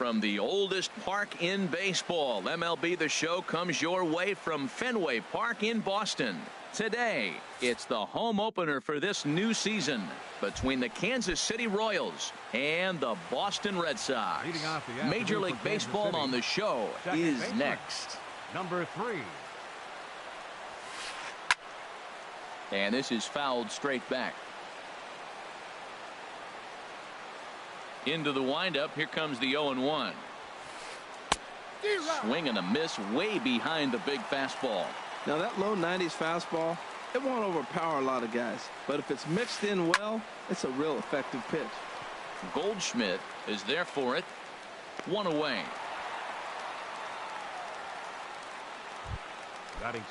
from the oldest park in baseball. MLB The Show comes your way from Fenway Park in Boston. Today, it's the home opener for this new season between the Kansas City Royals and the Boston Red Sox. Major League Baseball on The Show is next. Number 3. And this is fouled straight back. Into the windup. Here comes the 0-1. Swing and a miss way behind the big fastball. Now that low 90s fastball, it won't overpower a lot of guys. But if it's mixed in well, it's a real effective pitch. Goldschmidt is there for it. 1 away.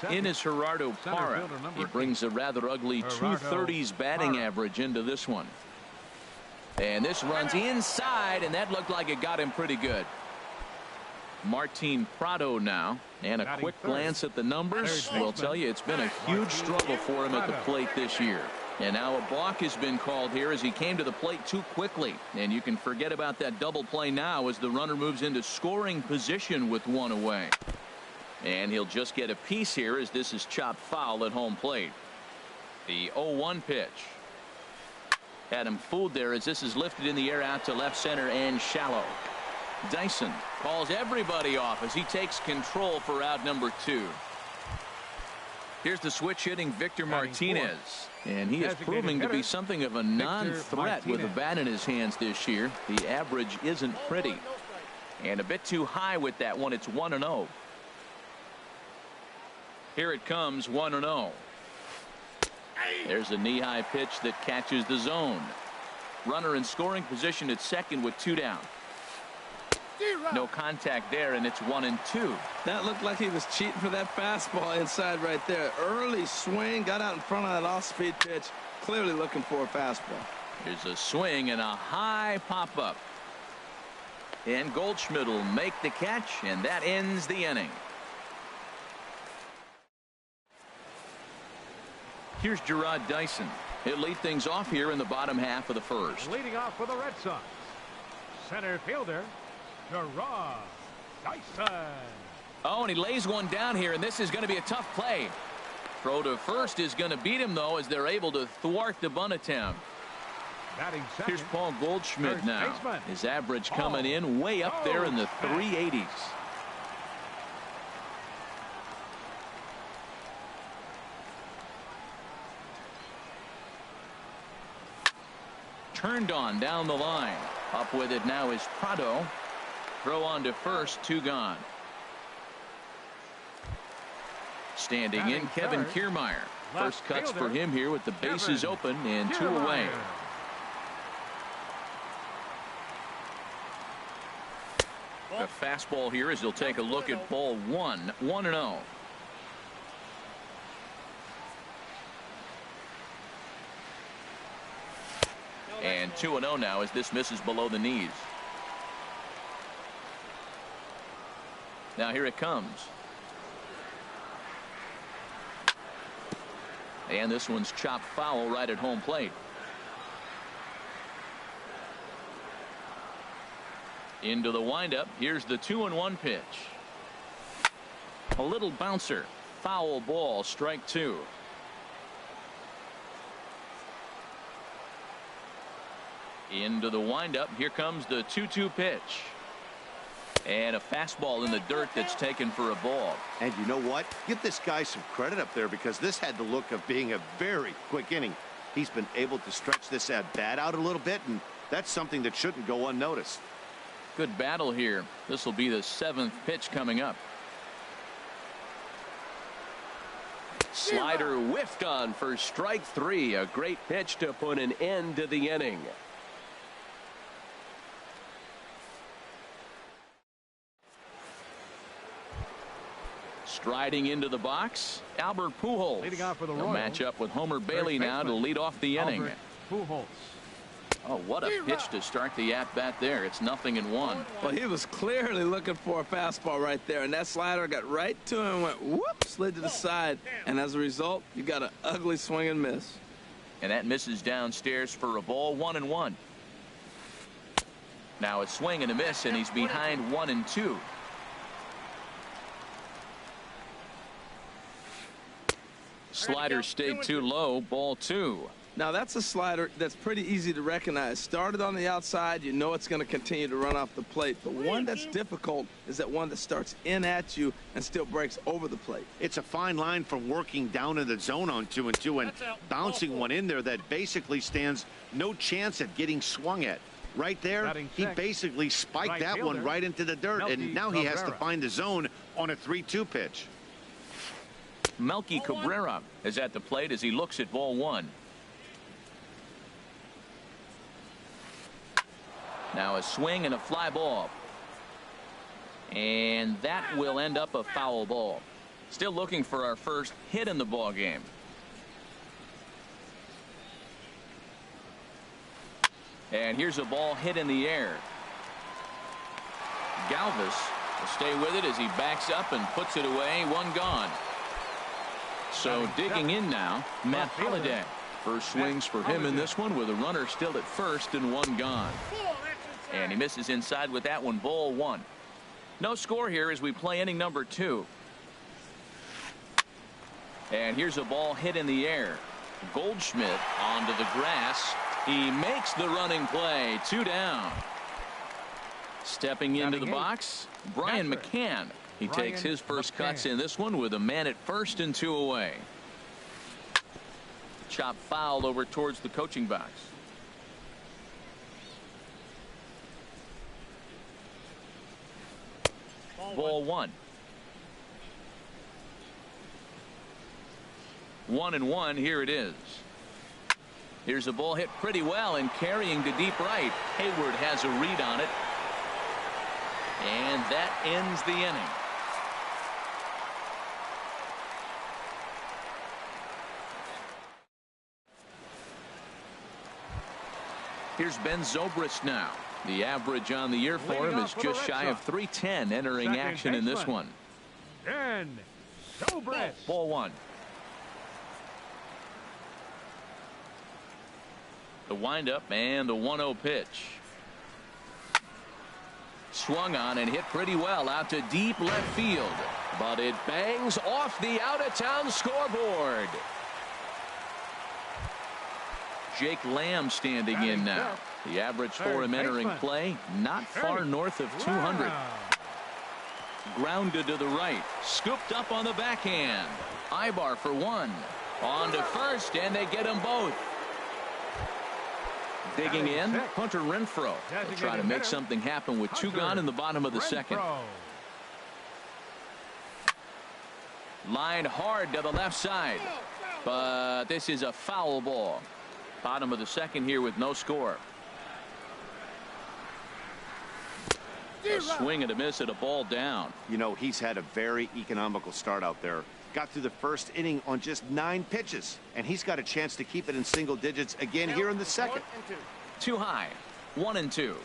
In is Gerardo Parra. He brings a rather ugly 230s batting average into this one. And this runs inside, and that looked like it got him pretty good. Martin Prado now, and a quick glance at the numbers will tell you it's been a huge struggle for him at the plate this year. And now a balk has been called here as he came to the plate too quickly. And you can forget about that double play now as the runner moves into scoring position with 1 away. And he'll just get a piece here as this is chopped foul at home plate. The 0-1 pitch. Had him fooled there as this is lifted in the air out to left center and shallow. Dyson calls everybody off as he takes control for out number 2. Here's the switch hitting Victor Martinez. And he is proving to be something of a non-threat with a bat in his hands this year. The average isn't pretty. And a bit too high with that one. It's 1-0. Here it comes, 1-0. There's a knee-high pitch that catches the zone. Runner in scoring position at second with 2 down. No contact there, and it's 1-2. That looked like he was cheating for that fastball inside right there. Early swing, got out in front of that off-speed pitch. Clearly looking for a fastball. Here's a swing and a high pop-up. And Goldschmidt will make the catch, and that ends the inning. Here's Gerard Dyson. He'll lead things off here in the bottom half of the first. Leading off for the Red Sox, center fielder Gerard Dyson. Oh, and he lays one down here, and this is going to be a tough play. Throw to first is going to beat him, though, as they're able to thwart the bunt attempt. Here's Paul Goldschmidt now. His average coming in way up there in the 380s. Turned on down the line. Up with it now is Prado. Throw on to first, 2 gone. Standing in Kevin Kiermaier. First cuts for him here with the bases open and 2 away. A fastball here as he'll take a look at ball 1. 1-0. And 2-0 now as this misses below the knees. Now here it comes. And this one's chopped foul right at home plate. Into the windup. Here's the 2-1 pitch. A little bouncer. Foul ball, strike 2. Into the windup. Here comes the 2-2 pitch. And a fastball in the dirt that's taken for a ball. And you know what? Give this guy some credit up there because this had the look of being a very quick inning. He's been able to stretch this at bat out a little bit, and that's something that shouldn't go unnoticed. Good battle here. This will be the 7th pitch coming up. Slider whiffed on for strike 3. A great pitch to put an end to the inning. Striding into the box, Albert Pujols. Leading off for the They'll Royals. match up with Homer Bailey now to lead off the inning. Albert Pujols. Oh, what a pitch to start the at-bat there. It's 0-1. Well, he was clearly looking for a fastball right there, and that slider got right to him and went whoop, slid to the side. And as a result, you got an ugly swing and miss. And that misses downstairs for a ball. 1-1. Now a swing and a miss, and he's behind 1-2. Slider stayed too low, ball 2. Now that's a slider that's pretty easy to recognize. Started on the outside, you know it's going to continue to run off the plate. But one that's difficult is that one that starts in at you and still breaks over the plate. It's a fine line from working down in the zone on 2-2 and bouncing one in there that basically stands no chance at getting swung at. Right there, he basically spiked that one right into the dirt, and now he has to find the zone on a 3-2 pitch. Melky Cabrera is at the plate as he looks at ball 1. Now a swing and a fly ball. And that will end up a foul ball. Still looking for our first hit in the ball game. And here's a ball hit in the air. Galvis will stay with it as he backs up and puts it away. One gone. So digging in now, Matt Holliday. First swings for him in this one with a runner still at first and one gone. And he misses inside with that one, ball 1. No score here as we play inning number 2. And here's a ball hit in the air. Goldschmidt onto the grass. He makes the running play. 2 down. Stepping into the box, Brian McCann. He takes his first cuts in this one with a man at first and 2 away. Chop foul over towards the coaching box. Ball 1. 1-1. Here it is. Here's a ball hit pretty well and carrying to deep right. Hayward has a read on it. And that ends the inning. Here's Ben Zobrist now. The average on the year for him is just shy of 310 entering action in this one. Ben Zobrist. Ball 1. The windup and the 1-0 pitch. Swung on and hit pretty well out to deep left field. But it bangs off the out-of-town scoreboard. Jake Lamb standing in now. The average for him entering play, not far north of 200. Grounded to the right. Scooped up on the backhand. Ibar for 1. On to first, and they get them both. Digging in, Hunter Renfroe. They'll try to make something happen with 2 gone in the bottom of the second. Lined hard to the left side. But this is a foul ball. Bottom of the second here with no score. A swing and a miss at a ball down. You know, he's had a very economical start out there. Got through the first inning on just 9 pitches, and he's got a chance to keep it in single digits again here in the second. Too high. 1-2.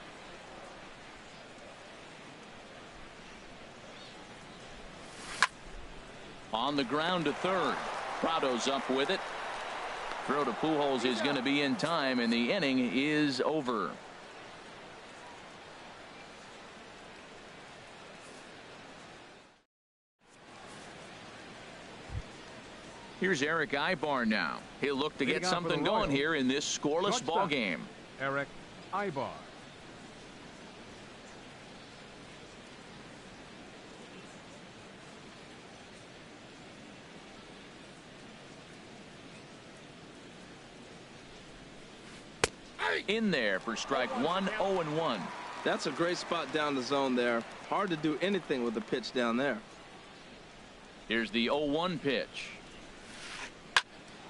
On the ground to third. Prado's up with it. Throw to Pujols is going to be in time, and the inning is over. Here's Eric Ibar now. He'll look to get something going here in this scoreless ball game. Eric Ibar. In there for strike 1, 0-1. That's a great spot down the zone there. Hard to do anything with the pitch down there. Here's the 0-1 pitch.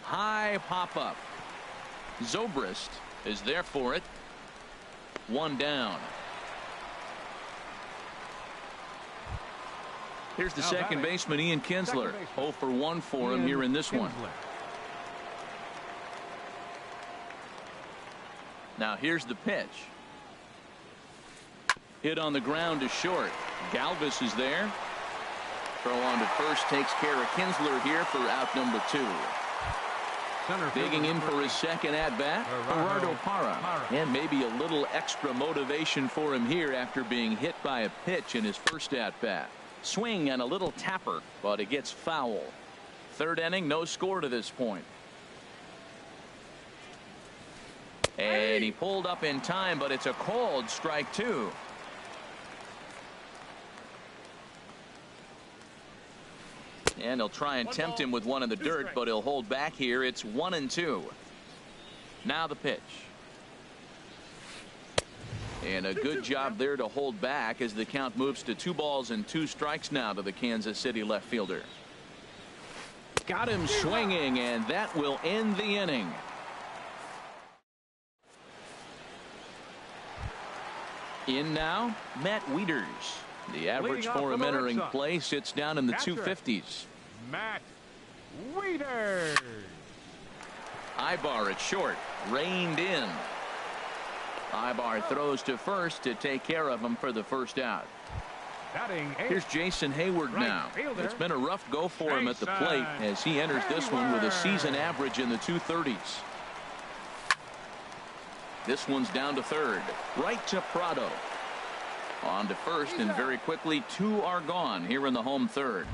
High pop up. Zobrist is there for it. 1 down. Here's the second baseman, Ian Kinsler. 0 for 1 for him here in this one. Now here's the pitch. Hit on the ground to short. Galvis is there. Throw on to first takes care of Kinsler here for out number 2. Digging in for his second at-bat, Gerardo Parra. And maybe a little extra motivation for him here after being hit by a pitch in his first at-bat. Swing and a little tapper, but it gets foul. Third inning, no score to this point. And he pulled up in time, but it's a called strike two. And he'll try and tempt him with one in the dirt, but he'll hold back here. It's 1-2. Now the pitch. And a good job there to hold back as the count moves to 2-2 now to the Kansas City left fielder. Got him swinging, and that will end the inning. In now, Matt Wieters. The average for him entering play sits down in the 250s. Matt Wieters. Ibar at short, reined in. Ibar throws to first to take care of him for the first out. Here's Jason Hayward now. It's been a rough go for him at the plate as he enters this one with a season average in the 230s. This one's down to third. Right to Prado. On to first, and very quickly 2 are gone here in the home third.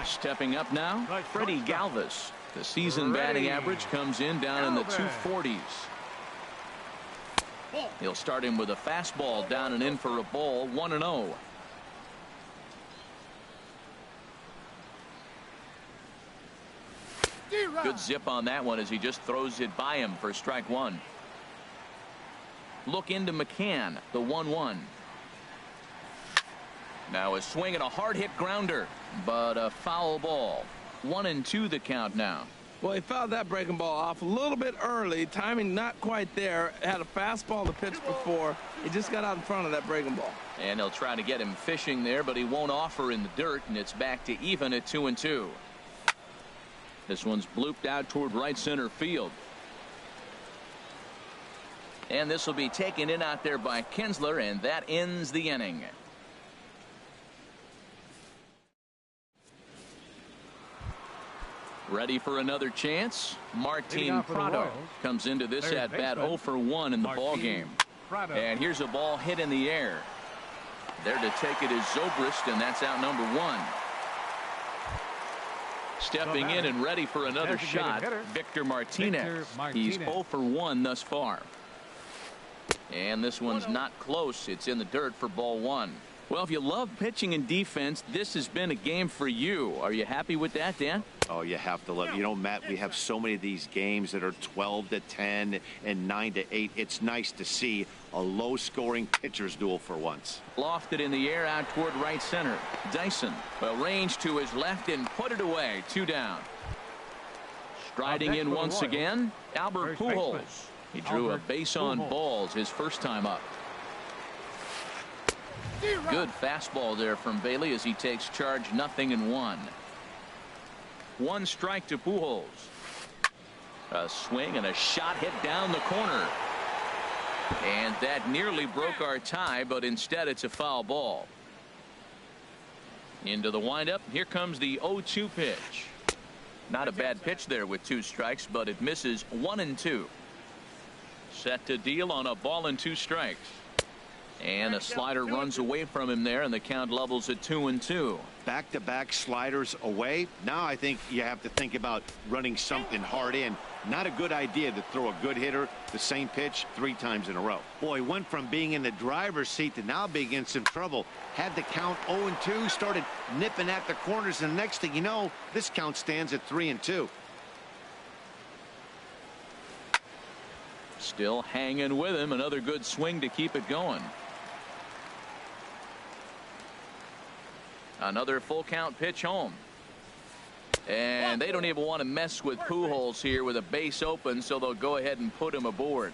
Stepping up now, Freddie Galvis. The season batting average comes in down in the 240s. He'll start him with a fastball down and in for a ball. 1-0. Good zip on that one as he just throws it by him for strike one. Look into McCann, the 1-1. Now a swing and a hard hit grounder, but a foul ball. 1-2 the count now. Well, he fouled that breaking ball off a little bit early. Timing not quite there. Had a fastball to pitch before. He just got out in front of that breaking ball. And they'll try to get him fishing there, but he won't offer in the dirt, and it's back to even at 2-2. This one's blooped out toward right center field. And this will be taken in out there by Kinsler, and that ends the inning. Ready for another chance? Martin Prado comes into this at bat 0 for 1 in the ball game. And here's a ball hit in the air. There to take it is Zobrist, and that's out number 1. Stepping in and ready for another shot, Victor Martinez. He's 0 for 1 thus far. And this one's not close. It's in the dirt for ball 1. Well, if you love pitching and defense, this has been a game for you. Are you happy with that, Dan? Oh, you have to love it. You know, Matt, we have so many of these games that are 12-10 and 9-8. It's nice to see a low-scoring pitcher's duel for once. Lofted in the air out toward right center. Dyson, well, range to his left and put it away. 2 down. Striding in once again, Albert Pujols. He drew a base on balls his first time up. Good fastball there from Bailey as he takes charge. 0-1. 1 strike to Pujols. A swing and a shot hit down the corner. And that nearly broke our tie, but instead it's a foul ball. Into the windup. Here comes the 0-2 pitch. Not a bad pitch there with 2 strikes, but it misses. 1-2. Set to deal on a ball and 2 strikes. And a slider runs away from him there, and the count levels at 2-2. Back-to-back sliders away. Now I think you have to think about running something hard in. Not a good idea to throw a good hitter the same pitch 3 times in a row. Boy, went from being in the driver's seat to now being in some trouble. Had the count 0-2, started nipping at the corners, and the next thing you know, this count stands at 3-2. Still hanging with him. Another good swing to keep it going. Another full count pitch home. And they don't even want to mess with Pujols here with a base open, so they'll go ahead and put him aboard.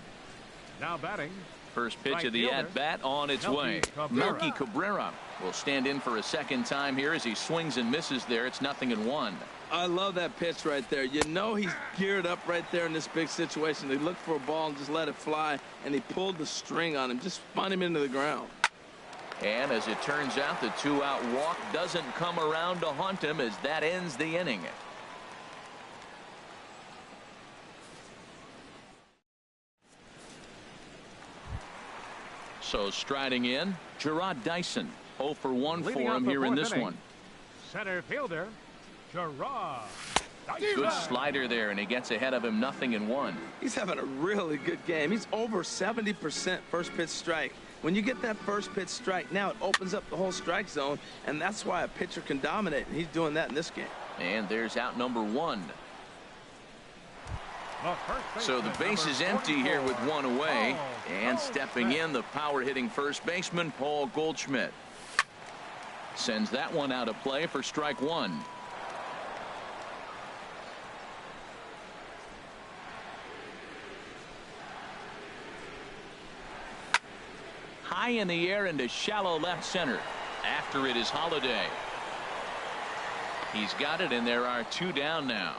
Now batting. First pitch of the at-bat on its way. Melky Cabrera will stand in for a second time here as he swings and misses there. It's 0-1. I love that pitch right there. You know he's geared up right there in this big situation. They looked for a ball and just let it fly, and he pulled the string on him, just spun him into the ground. And as it turns out, the 2-out walk doesn't come around to haunt him as that ends the inning. So striding in, Gerard Dyson. 0 for 1 Leading for him here in this inning, one. Center fielder, Gerard Dyson. Good slider there, and he gets ahead of him 0-1. He's having a really good game. He's over 70% first pitch strike. When you get that first pitch strike, now it opens up the whole strike zone, and that's why a pitcher can dominate, and he's doing that in this game. And there's out number 1. So the base is empty here with 1 away. And stepping in, the power-hitting first baseman, Paul Goldschmidt. Sends that one out of play for strike 1. High in the air into shallow left center. After it is Holiday. He's got it, and there are 2 down now.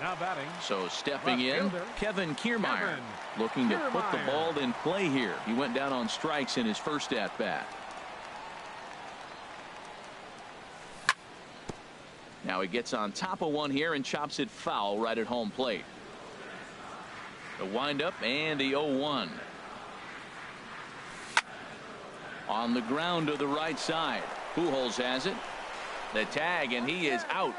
Now batting. So stepping in, Kevin Kiermaier, looking to put the ball in play here. He went down on strikes in his first at-bat. Now he gets on top of one here and chops it foul right at home plate. The windup and the 0-1. On the ground to the right side. Pujols has it. The tag, and he is out.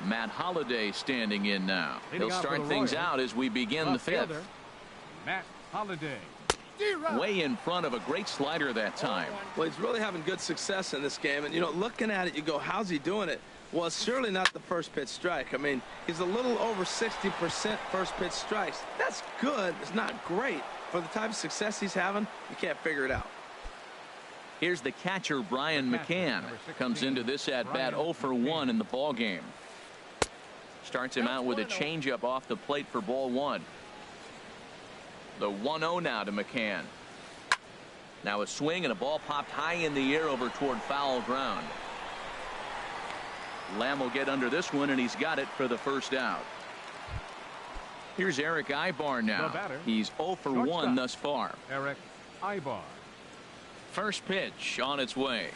Matt Holliday standing in now. He'll start things out as we begin the 5th. Matt Holliday. Way in front of a great slider that time. Well, he's really having good success in this game. And, you know, looking at it, you go, how's he doing it? Well, it's surely not the first pitch strike. I mean, he's a little over 60% first pitch strikes. That's good. It's not great. For the type of success he's having, you can't figure it out. Here's the catcher, Brian McCann. Comes into this at-bat 0 for 1 in the ball game. Starts him out with a changeup off the plate for ball 1. The 1-0 now to McCann. Now a swing and a ball popped high in the air over toward foul ground. Lamb will get under this one, and he's got it for the first out. Here's Eric Ibar now. He's 0 for 1 thus far. Eric Ibar. First pitch on its way.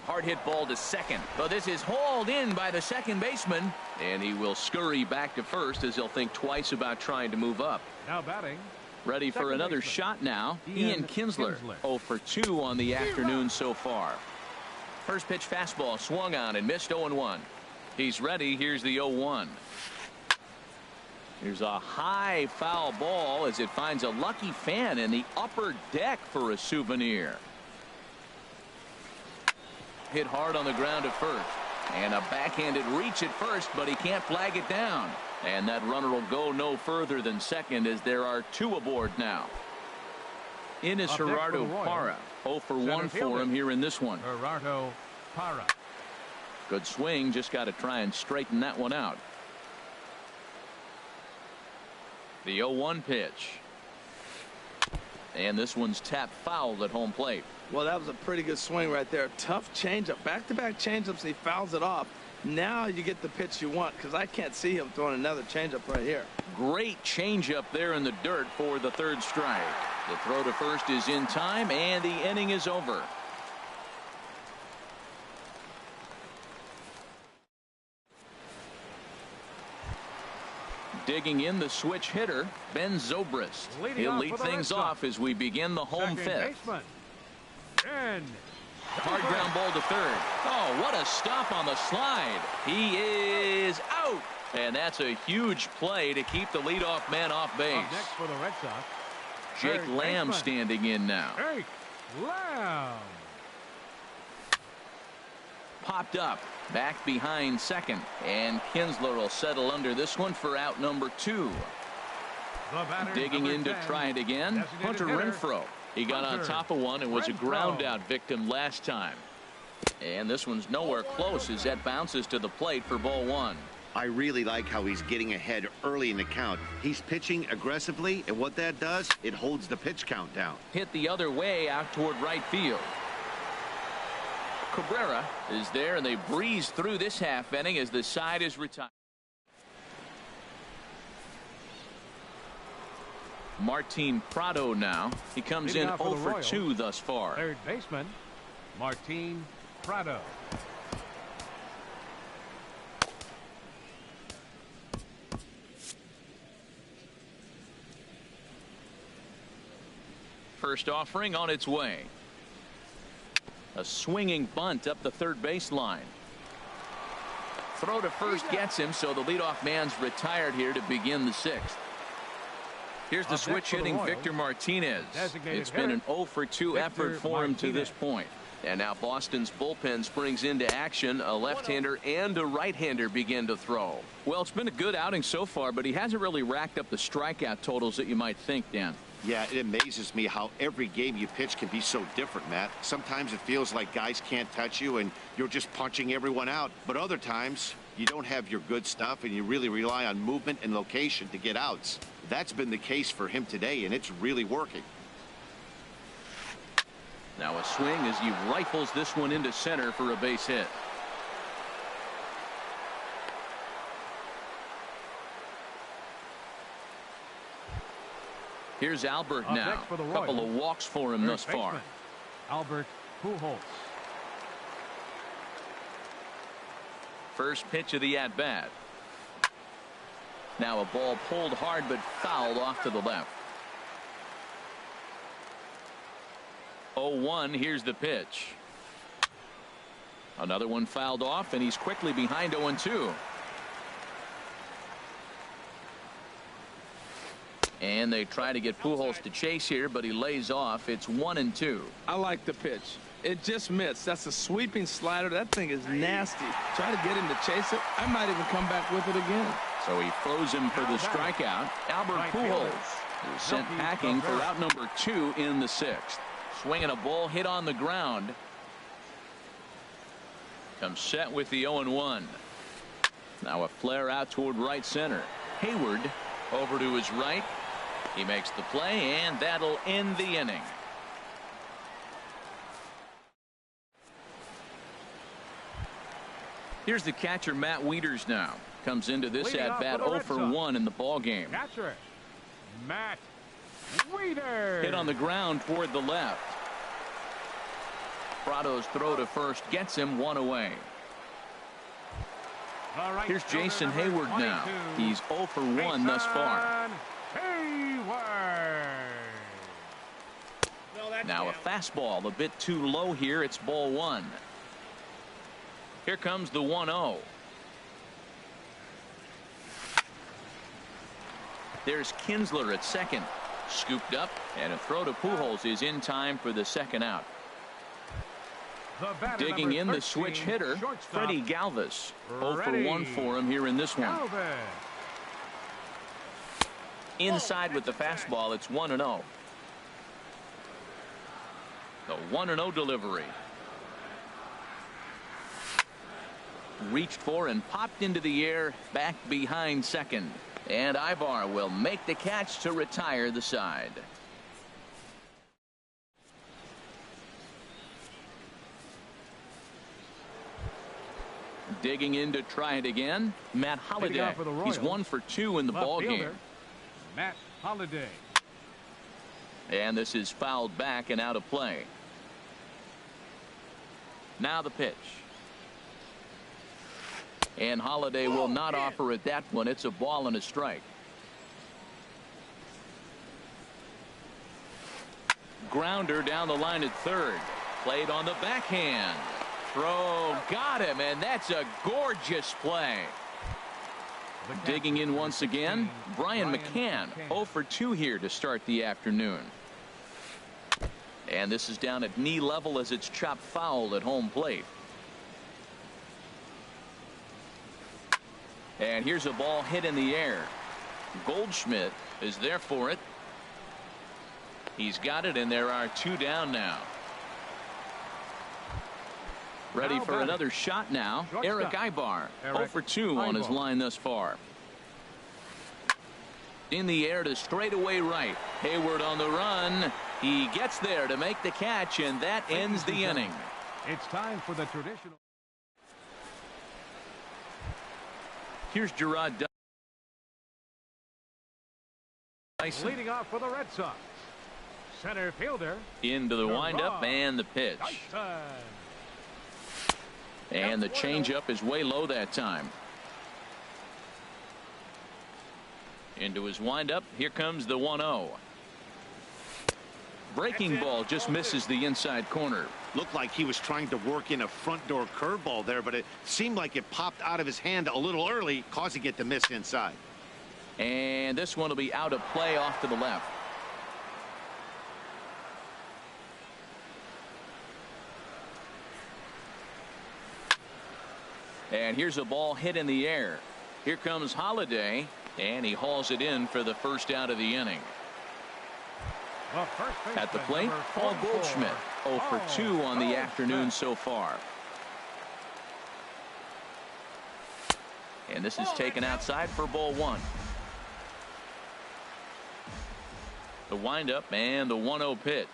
Hard hit ball to second. But this is hauled in by the second baseman, and he will scurry back to first as he'll think twice about trying to move up. Now batting. Ready for another shot now. Ian Kinsler. 0 for 2 on the afternoon so far. First pitch fastball swung on and missed 0-1. He's ready. Here's the 0-1. Here's a high foul ball as it finds a lucky fan in the upper deck for a souvenir. Hit hard on the ground at first. And a backhanded reach at first, but he can't flag it down. And that runner will go no further than second as there are 2 aboard now. In is Gerardo Parra. 0 for 1 for him here in this one. Gerardo Parra. Good swing. Just got to try and straighten that one out. The 0-1 pitch. And this one's tapped foul at home plate. Well, that was a pretty good swing right there. Tough changeup. Back-to-back changeups, and he fouls it off. Now you get the pitch you want, because I can't see him throwing another changeup right here. Great changeup there in the dirt for the 3rd strike. The throw to first is in time, and the inning is over. Digging in the switch hitter, Ben Zobrist. He'll lead things off as we begin the home 5th. Hard ground ball to 3rd. Oh, what a stop on the slide. He is out. And that's a huge play to keep the leadoff man off base. Up next for the Red Sox, Jake Lamb standing in now. Jake Lamb. Popped up. Back behind second. And Kinsler will settle under this one for out number 2. Digging in to try it again. Hunter Renfroe. He got on top of one and was a ground out victim last time. And this one's nowhere close as that bounces to the plate for ball 1. I really like how he's getting ahead early in the count. He's pitching aggressively, and what that does, it holds the pitch count down. Hit the other way out toward right field. Cabrera is there, and they breeze through this half inning as the side is retired. Martin Prado now. He comes in 0 for 2 thus far. 3rd baseman, Martin Prado. First offering on its way. A swinging bunt up the third baseline. Throw to first gets him, so the leadoff man's retired here to begin the sixth. Here's the switch hitting Victor Martinez. It's been an 0 for 2 effort for him to this point. And now Boston's bullpen springs into action. A left-hander and a right-hander begin to throw. Well, it's been a good outing so far, but he hasn't really racked up the strikeout totals that you might think, Dan. Yeah, it amazes me how every game you pitch can be so different, Matt. Sometimes it feels like guys can't touch you and you're just punching everyone out. But other times you don't have your good stuff and you really rely on movement and location to get outs. That's been the case for him today, and it's really working. Now a swing as he rifles this one into center for a base hit. Here's Albert now. A couple of walks for him thus far. Albert Pujols. First pitch of the at-bat. Now a ball pulled hard but fouled off to the left. 0-1. Here's the pitch. Another one fouled off, and he's quickly behind 0-2. And they try to get Pujols to chase here, but he lays off. It's 1-2. I like the pitch. It just missed. That's a sweeping slider. That thing is nasty. Try to get him to chase it. I might even come back with it again. So he throws him for the strikeout. Albert Pujols is sent packing for out number 2 in the sixth. Swinging a ball hit on the ground. Comes set with the 0-1. Now a flare out toward right center. Hayward over to his right. He makes the play, and that'll end the inning. Here's the catcher, Matt Wieters now. Comes into this at-bat 0 for 1 in the ball game. Catcher, Matt Wieters. Hit on the ground toward the left. Prado's throw to first gets him one away. Here's Jason Hayward now. He's 0 for 1 thus far. Now a fastball a bit too low here. It's ball 1. Here comes the 1-0. There's Kinsler at second. Scooped up, and a throw to Pujols is in time for the second out. Digging in the switch hitter, Freddie Galvis. 0 for 1 for him here in this one. Inside with the fastball, it's 1-0. The 1-0 delivery. Reached for and popped into the air, back behind second. And Ivar will make the catch to retire the side. Digging in to try it again, Matt Holliday. He's 1 for 2 in the ball game. Matt Holliday. And this is fouled back and out of play. Now the pitch. And Holliday will not offer it that one. It's a ball and a strike. Grounder down the line at third. Played on the backhand. Throw got him, and that's a gorgeous play. Digging in once again, Brian McCann. 0 for 2 here to start the afternoon. And this is down at knee level as it's chopped foul at home plate. And here's a ball hit in the air. Goldschmidt is there for it. He's got it, and there are 2 down now. Ready for another shot now. Eric Ibar. 0 for 2 on his line thus far. In the air to straightaway right. Hayward on the run. He gets there to make the catch, and that ends the inning. It's time for the traditional. Here's Gerard Dyson. Leading off for the Red Sox. Center fielder. Into the windup and the pitch. Dyson. And the changeup is way low that time. Into his windup. Here comes the 1-0. Breaking ball just misses the inside corner. Looked like he was trying to work in a front door curveball there, but it seemed like it popped out of his hand a little early, causing it to miss inside. And this one will be out of play off to the left. And here's a ball hit in the air. Here comes Holiday, and he hauls it in for the first out of the inning. At the plate, Paul Goldschmidt, 0 for 2 on the afternoon so far. And this is taken outside for ball 1. The windup and the 1-0 pitch.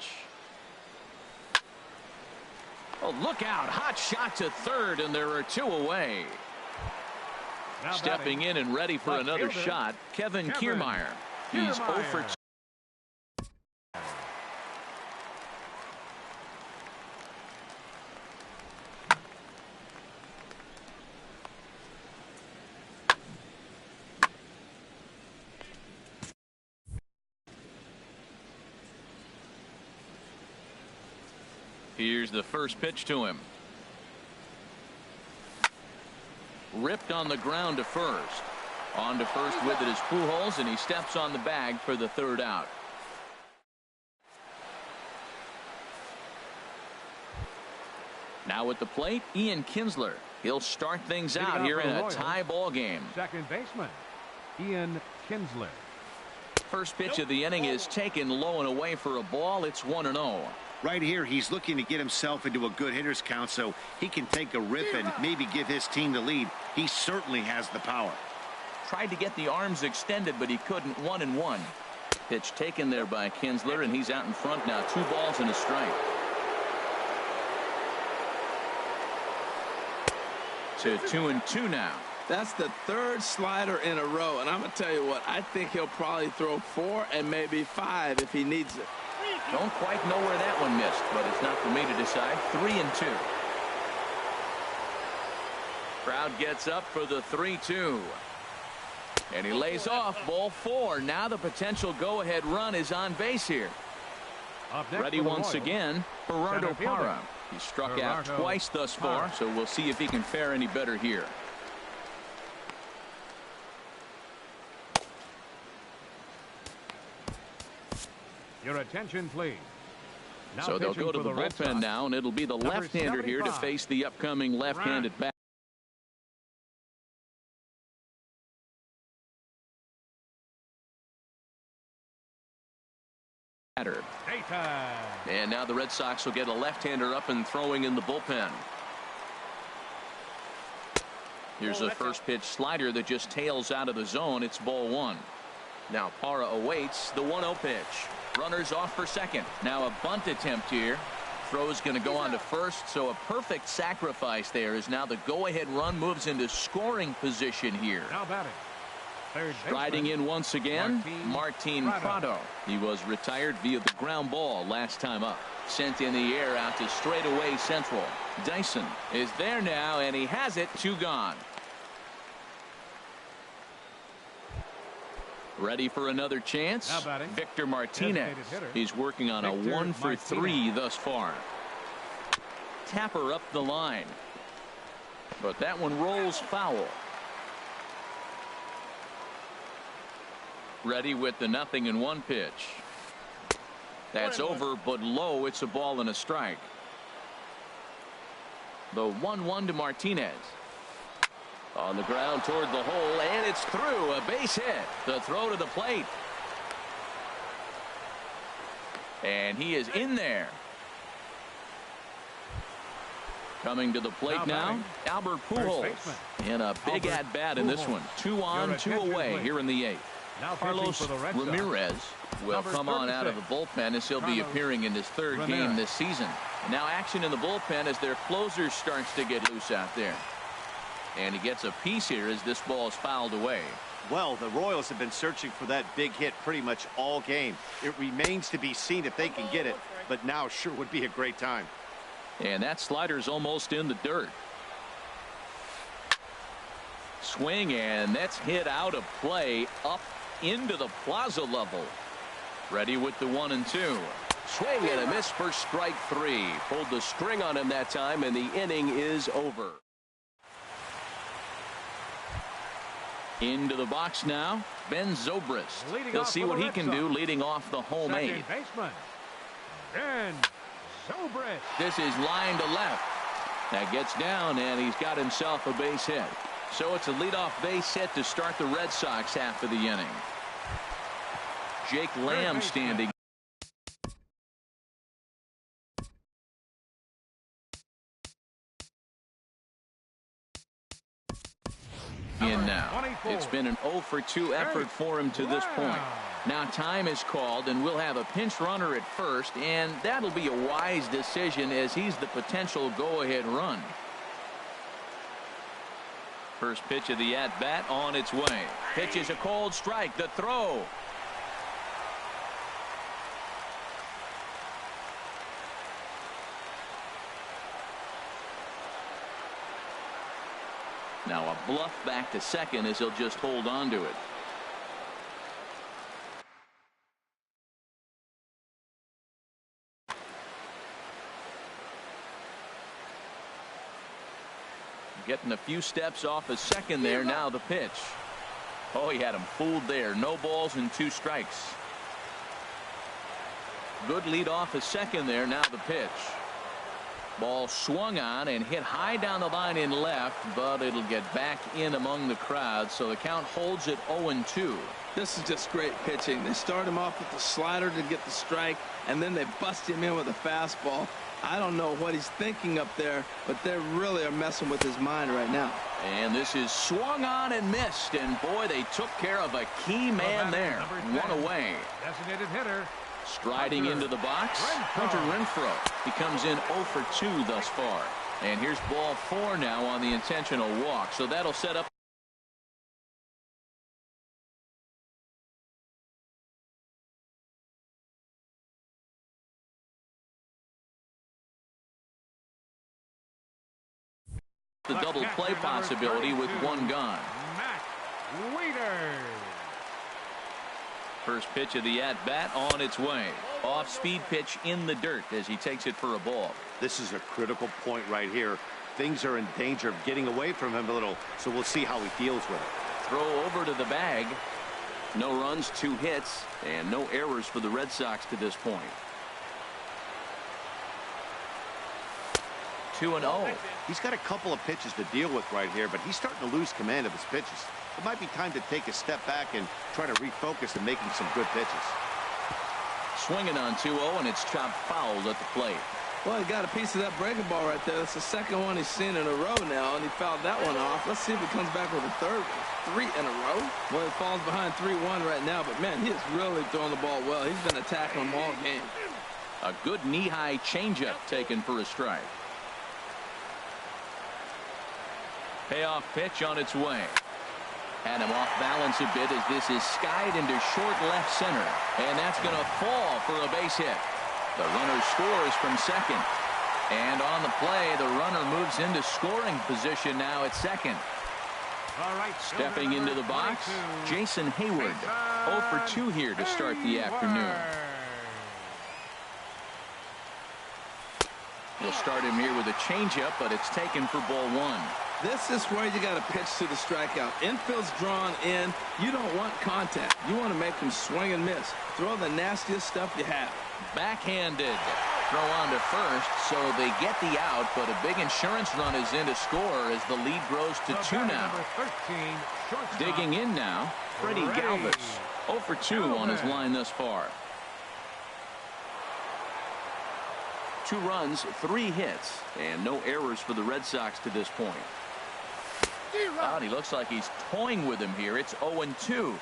Oh, look out. Hot shot to third, and there are 2 away. Stepping in and ready for another shot, Kevin Kiermaier. He's 0 for 2. Here's the first pitch to him. Ripped on the ground to first. On to first with it is Pujols, and he steps on the bag for the 3rd out. Now at the plate, Ian Kinsler. He'll start things out here in a tie ball game. Second baseman, Ian Kinsler. First pitch of the inning is taken low and away for a ball. It's 1-0. Right here, he's looking to get himself into a good hitter's count so he can take a rip and maybe give his team the lead. He certainly has the power. Tried to get the arms extended, but he couldn't. 1-1. Pitch taken there by Kinsler, and he's out in front now. 2 balls and a strike. To 2-2 now. That's the 3rd slider in a row, and I'm going to tell you what, I think he'll probably throw 4 and maybe 5 if he needs it. Don't quite know where that one missed, but it's not for me to decide. 3-2. Crowd gets up for the 3-2. And he lays off ball 4. Now the potential go-ahead run is on base here. Ready once again, Gerardo Parra. He struck out twice thus far, so we'll see if he can fare any better here. Your attention, please. So they'll go to the bullpen now, and it'll be the left-hander here to face the upcoming left-handed batter. And now the Red Sox will get a left-hander up and throwing in the bullpen. Here's a first pitch slider that just tails out of the zone. It's ball 1. Now Parra awaits the 1-0 pitch. Runners off for second. Now a bunt attempt here. Throw's going to go on to first, so a perfect sacrifice there as now the go-ahead run moves into scoring position here. Now batting. Striding in once again, Martin Prado. He was retired via the ground ball last time up. Sent in the air out to straightaway central. Dyson is there now, and he has it. 2 gone. Ready for another chance. Victor Martinez. He's working on a 1 for 3 thus far. Tapper up the line, but that one rolls foul. Ready with the 0-1 pitch. That's over, but low. It's a ball and a strike. The 1-1 to Martinez. On the ground toward the hole, and it's through. A base hit. The throw to the plate. And he is in there. Coming to the plate now, Albert Pujols. And a big at-bat in this one. 2 on, 2 away here in the 8th. Carlos Ramirez will come on out of the bullpen as he'll be appearing in his 3rd game this season. And now action in the bullpen as their closer starts to get loose out there. And he gets a piece here as this ball is fouled away. Well, the Royals have been searching for that big hit pretty much all game. It remains to be seen if they can get it, but now sure would be a great time. And that slider's almost in the dirt. Swing, and that's hit out of play up into the plaza level. Ready with the 1-2. Swing and a miss for strike 3. Pulled the string on him that time, and the inning is over. Into the box now, Ben Zobrist. He'll see what he can do leading off the home eighth. Baseman, Ben Zobrist. This is line to left. That gets down, and he's got himself a base hit. So it's a leadoff base hit to start the Red Sox half of the inning. Jake Lamb standing. In now. It's been an 0 for 2 effort for him to this point. Now time is called, and we'll have a pinch runner at first, and that'll be a wise decision as he's the potential go-ahead run. First pitch of the at-bat on its way. Pitch is a cold strike. The throw. Now a bluff back to second as he'll just hold on to it. Getting a few steps off a second there. Now the pitch. Oh, he had him fooled there. No balls and 2 strikes. Good lead off a second there. Now the pitch. Ball swung on and hit high down the line in left, but it'll get back in among the crowd, so the count holds at 0-2. This is just great pitching. They start him off with the slider to get the strike, and then they bust him in with a fastball. I don't know what he's thinking up there, but they really are messing with his mind right now. And this is swung on and missed, and boy, they took care of a key man there. 1 away. Designated hitter. Striding into the box, Hunter Renfroe. He comes in 0 for 2 thus far. And here's ball 4 now on the intentional walk. So that'll set up the double play possibility with 1 gone. Matt Wieters. First pitch of the at-bat on its way. Off-speed pitch in the dirt as he takes it for a ball. This is a critical point right here. Things are in danger of getting away from him a little, so we'll see how he deals with it. Throw over to the bag. No runs, 2 hits, and no errors for the Red Sox to this point. 2-0. He's got a couple of pitches to deal with right here, but he's starting to lose command of his pitches. It might be time to take a step back and try to refocus and making some good pitches. Swinging on 2-0, and it's chopped foul at the plate. Well, he got a piece of that breaking ball right there. That's the second one he's seen in a row now, and he fouled that one off. Let's see if he comes back with a third one. 3 in a row. Well, he falls behind 3-1 right now, but man, he is really throwing the ball well. He's been attacking them all game. A good knee-high changeup taken for a strike. Payoff pitch on its way. Had him off balance a bit as this is skied into short left center. And that's going to fall for a base hit. The runner scores from second. And on the play, the runner moves into scoring position now at second. All right, stepping into the box, Jason Hayward. 0 for 2 here to start the afternoon. We'll start him here with a changeup, but it's taken for ball 1. This is where you got to pitch to the strikeout. Infield's drawn in. You don't want contact. You want to make him swing and miss. Throw the nastiest stuff you have. Backhanded. Throw on to first, so they get the out, but a big insurance run is in to score as the lead grows to 2 now. 13, digging in now, Freddie Galvis. 0 for 2 on his line thus far. 2 runs, 3 hits, and no errors for the Red Sox to this point. Out, he looks like he's toying with him here. It's 0-2.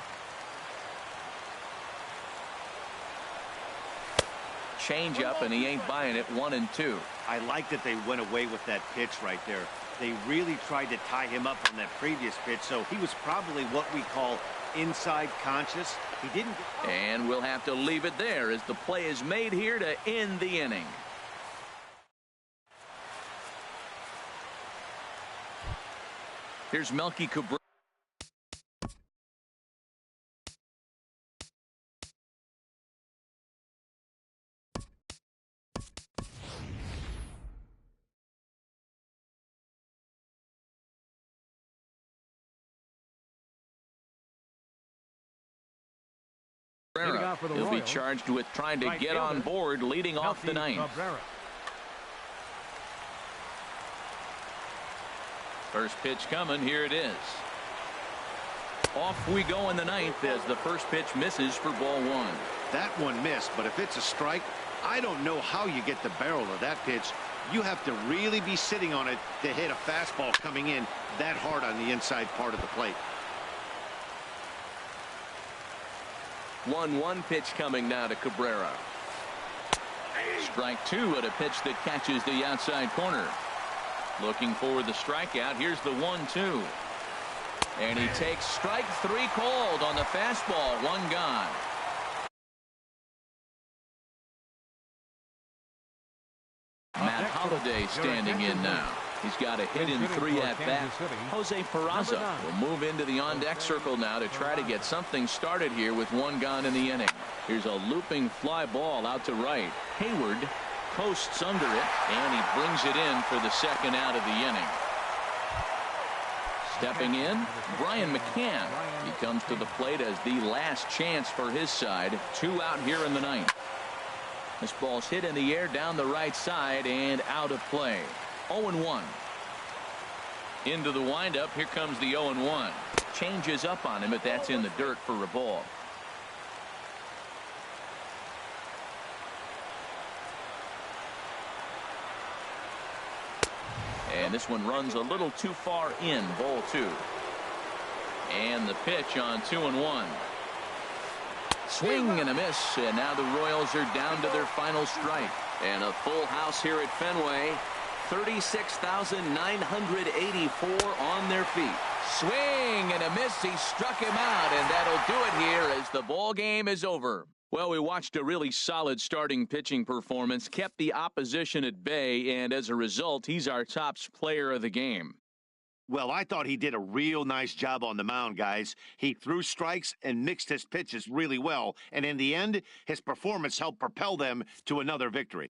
Change up, and he ain't buying it. 1-2. I like that they went away with that pitch right there. They really tried to tie him up on that previous pitch, so he was probably what we call inside conscious. He didn't. And we'll have to leave it there as the play is made here to end the inning. Here's Melky Cabrera. He'll be charged with trying to get on board leading off the ninth. First pitch coming. Here it is. Off we go in the ninth as the first pitch misses for ball one. That one missed, but if it's a strike, I don't know how you get the barrel of that pitch. You have to really be sitting on it to hit a fastball coming in that hard on the inside part of the plate. 1-1 pitch coming now to Cabrera. Strike two at a pitch that catches the outside corner. Looking for the strikeout. Here's the 1-2. And he takes strike three called on the fastball. One gone. Matt Holliday standing in now. He's got a hit in 3 at bat. Jose Peraza will move into the on-deck circle now to try to get something started here with one gone in the inning. Here's a looping fly ball out to right. Hayward coasts under it, and he brings it in for the second out of the inning. Stepping in, Brian McCann. He comes to the plate as the last chance for his side. 2 out here in the ninth. This ball's hit in the air down the right side and out of play. 0-1. Into the windup. Here comes the 0-1. Changes up on him, but that's in the dirt for a ball. And this one runs a little too far in. Ball 2. And the pitch on 2-1. Swing and a miss, and now the Royals are down to their final strike. And a full house here at Fenway. 36,984 on their feet. Swing and a miss. He struck him out, and that'll do it here as the ball game is over. Well, we watched a really solid starting pitching performance, kept the opposition at bay, and as a result, he's our top player of the game. Well, I thought he did a real nice job on the mound, guys. He threw strikes and mixed his pitches really well, and in the end, his performance helped propel them to another victory.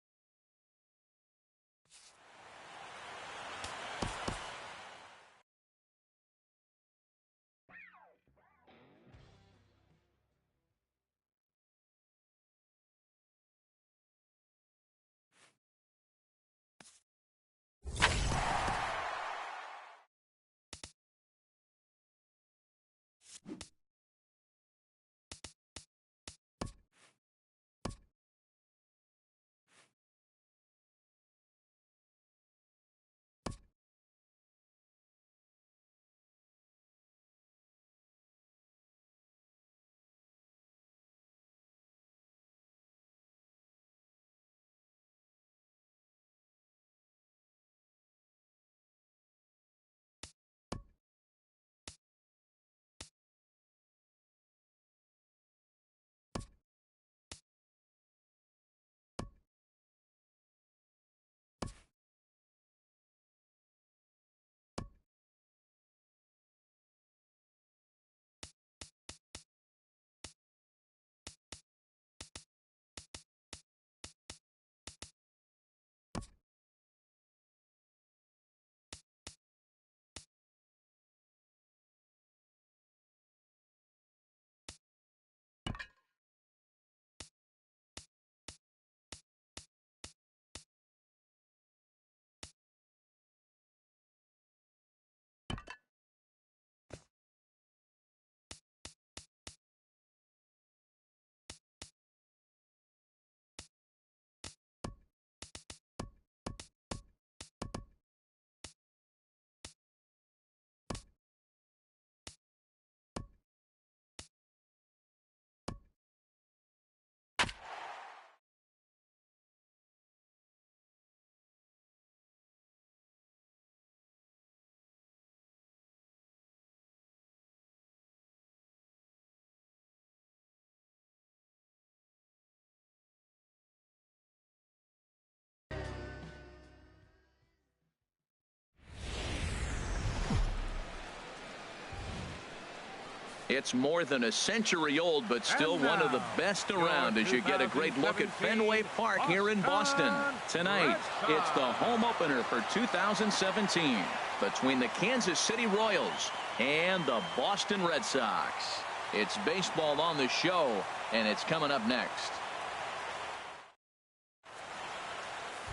It's more than a century old, but still one of the best around as you get a great look at Fenway Park here in Boston. Tonight, it's the home opener for 2017 between the Kansas City Royals and the Boston Red Sox. It's baseball on the show, and it's coming up next.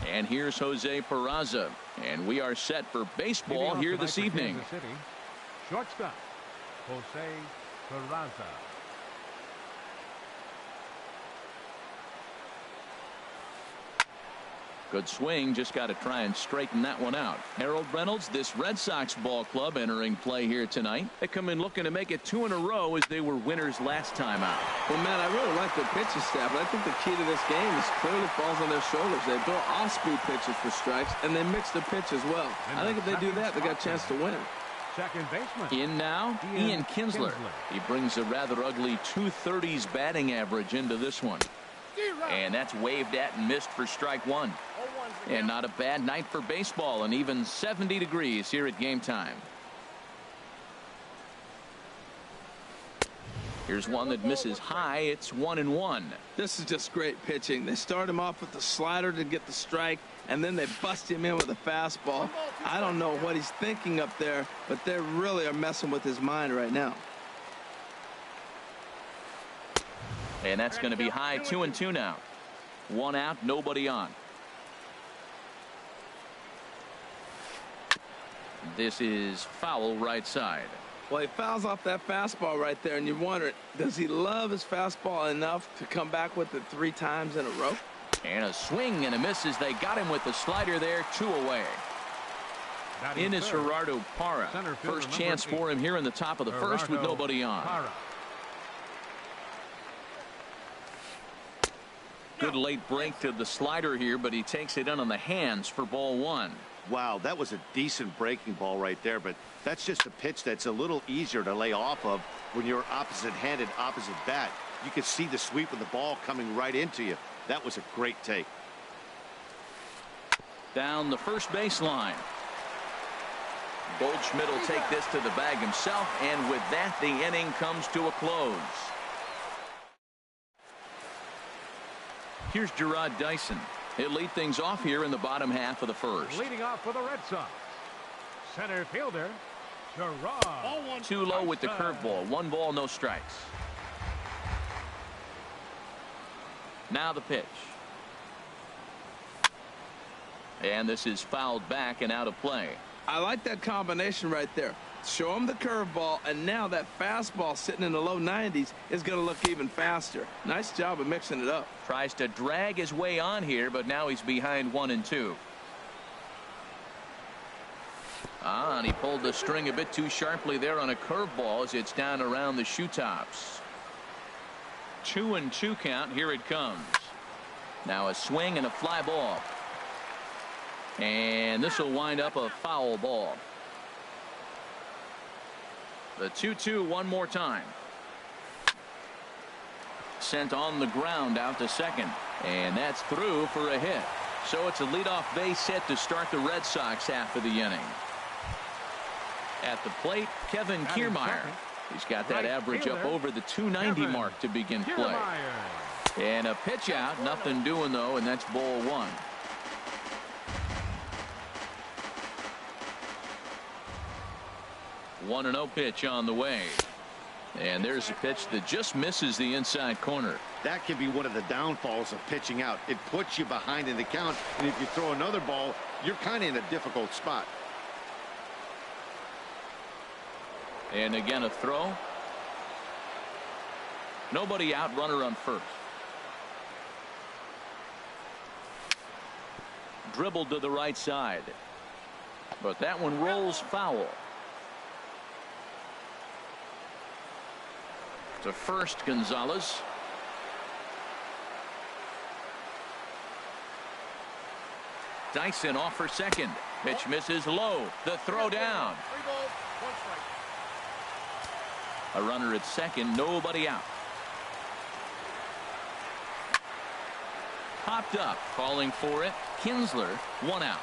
And here's Jose Peraza, and we are set for baseball here this evening. Shortstop, Jose Peraza. Good swing, just got to try and straighten that one out. Harold Reynolds, this Red Sox ball club entering play here tonight. They come in looking to make it 2 in a row as they were winners last time out. Well, man, I really like their pitching staff, but I think the key to this game is clearly falls on their shoulders. They throw off-speed pitches for strikes, and they mix the pitch as well. I think if they do that, they got a chance to win. Second baseman. In now, Ian Kinsler. He brings a rather ugly 230s batting average into this one. And that's waved at and missed for strike one. And not a bad night for baseball, and even 70 degrees here at game time. Here's one that misses high. It's 1-1. This is just great pitching. They start him off with the slider to get the strike, and then they bust him in with a fastball. I don't know what he's thinking up there, but they really are messing with his mind right now. And that's going to be high. 2-2 now. 1 out, nobody on. This is foul right side. Well, he fouls off that fastball right there, and you wonder, does he love his fastball enough to come back with it 3 times in a row? And a swing and a miss as they got him with the slider there. 2 away. In is Gerardo Parra. First chance for him here in the top of the first with nobody on. Good late break to the slider here, but he takes it in on the hands for ball 1. Wow, that was a decent breaking ball right there, but that's just a pitch that's a little easier to lay off of when you're opposite-handed, opposite bat. You can see the sweep of the ball coming right into you. That was a great take. Down the first baseline. Goldschmidt will take this to the bag himself, and with that, the inning comes to a close. Here's Gerard Dyson. He'll lead things off here in the bottom half of the first. Leading off for the Red Sox, center fielder Gerard. Too low with the curveball. 1 ball, no strikes. Now the pitch. And this is fouled back and out of play. I like that combination right there. Show him the curveball, and now that fastball sitting in the low 90s is going to look even faster. Nice job of mixing it up. Tries to drag his way on here, but now he's behind 1-2. And he pulled the string a bit too sharply there on a curveball as it's down around the shoe tops. 2-2 count. Here it comes. Now a swing and a fly ball. And this will wind up a foul ball. The 2-2 one more time. Sent on the ground out to second. And that's through for a hit. So it's a leadoff base hit to start the Red Sox half of the inning. At the plate, Kevin Kiermaier. He's got that average up over the 290 mark to begin play. And a pitch out. Nothing doing, though, and that's ball 1. One 1-0 pitch on the way. And there's a pitch that just misses the inside corner. That can be one of the downfalls of pitching out. It puts you behind in the count, and if you throw another ball, you're kind of in a difficult spot. And again a throw. Nobody out, runner on first. Dribbled to the right side. But that one rolls foul. To first, Gonzalez. Dyson off for second. Pitch misses low. The throw down. A runner at second, nobody out. Popped up, calling for it. Kinsler, 1 out.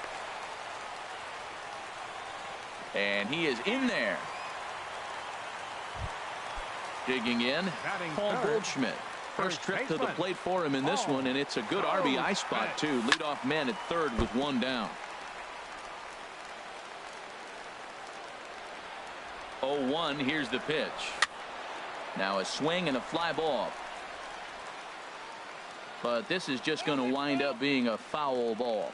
And he is in there. Digging in, Paul Goldschmidt. First trip to the plate for him in this one, and it's a good RBI spot, too. Leadoff man at third with 1 down. 0-1, here's the pitch. Now a swing and a fly ball. But this is just going to wind up being a foul ball.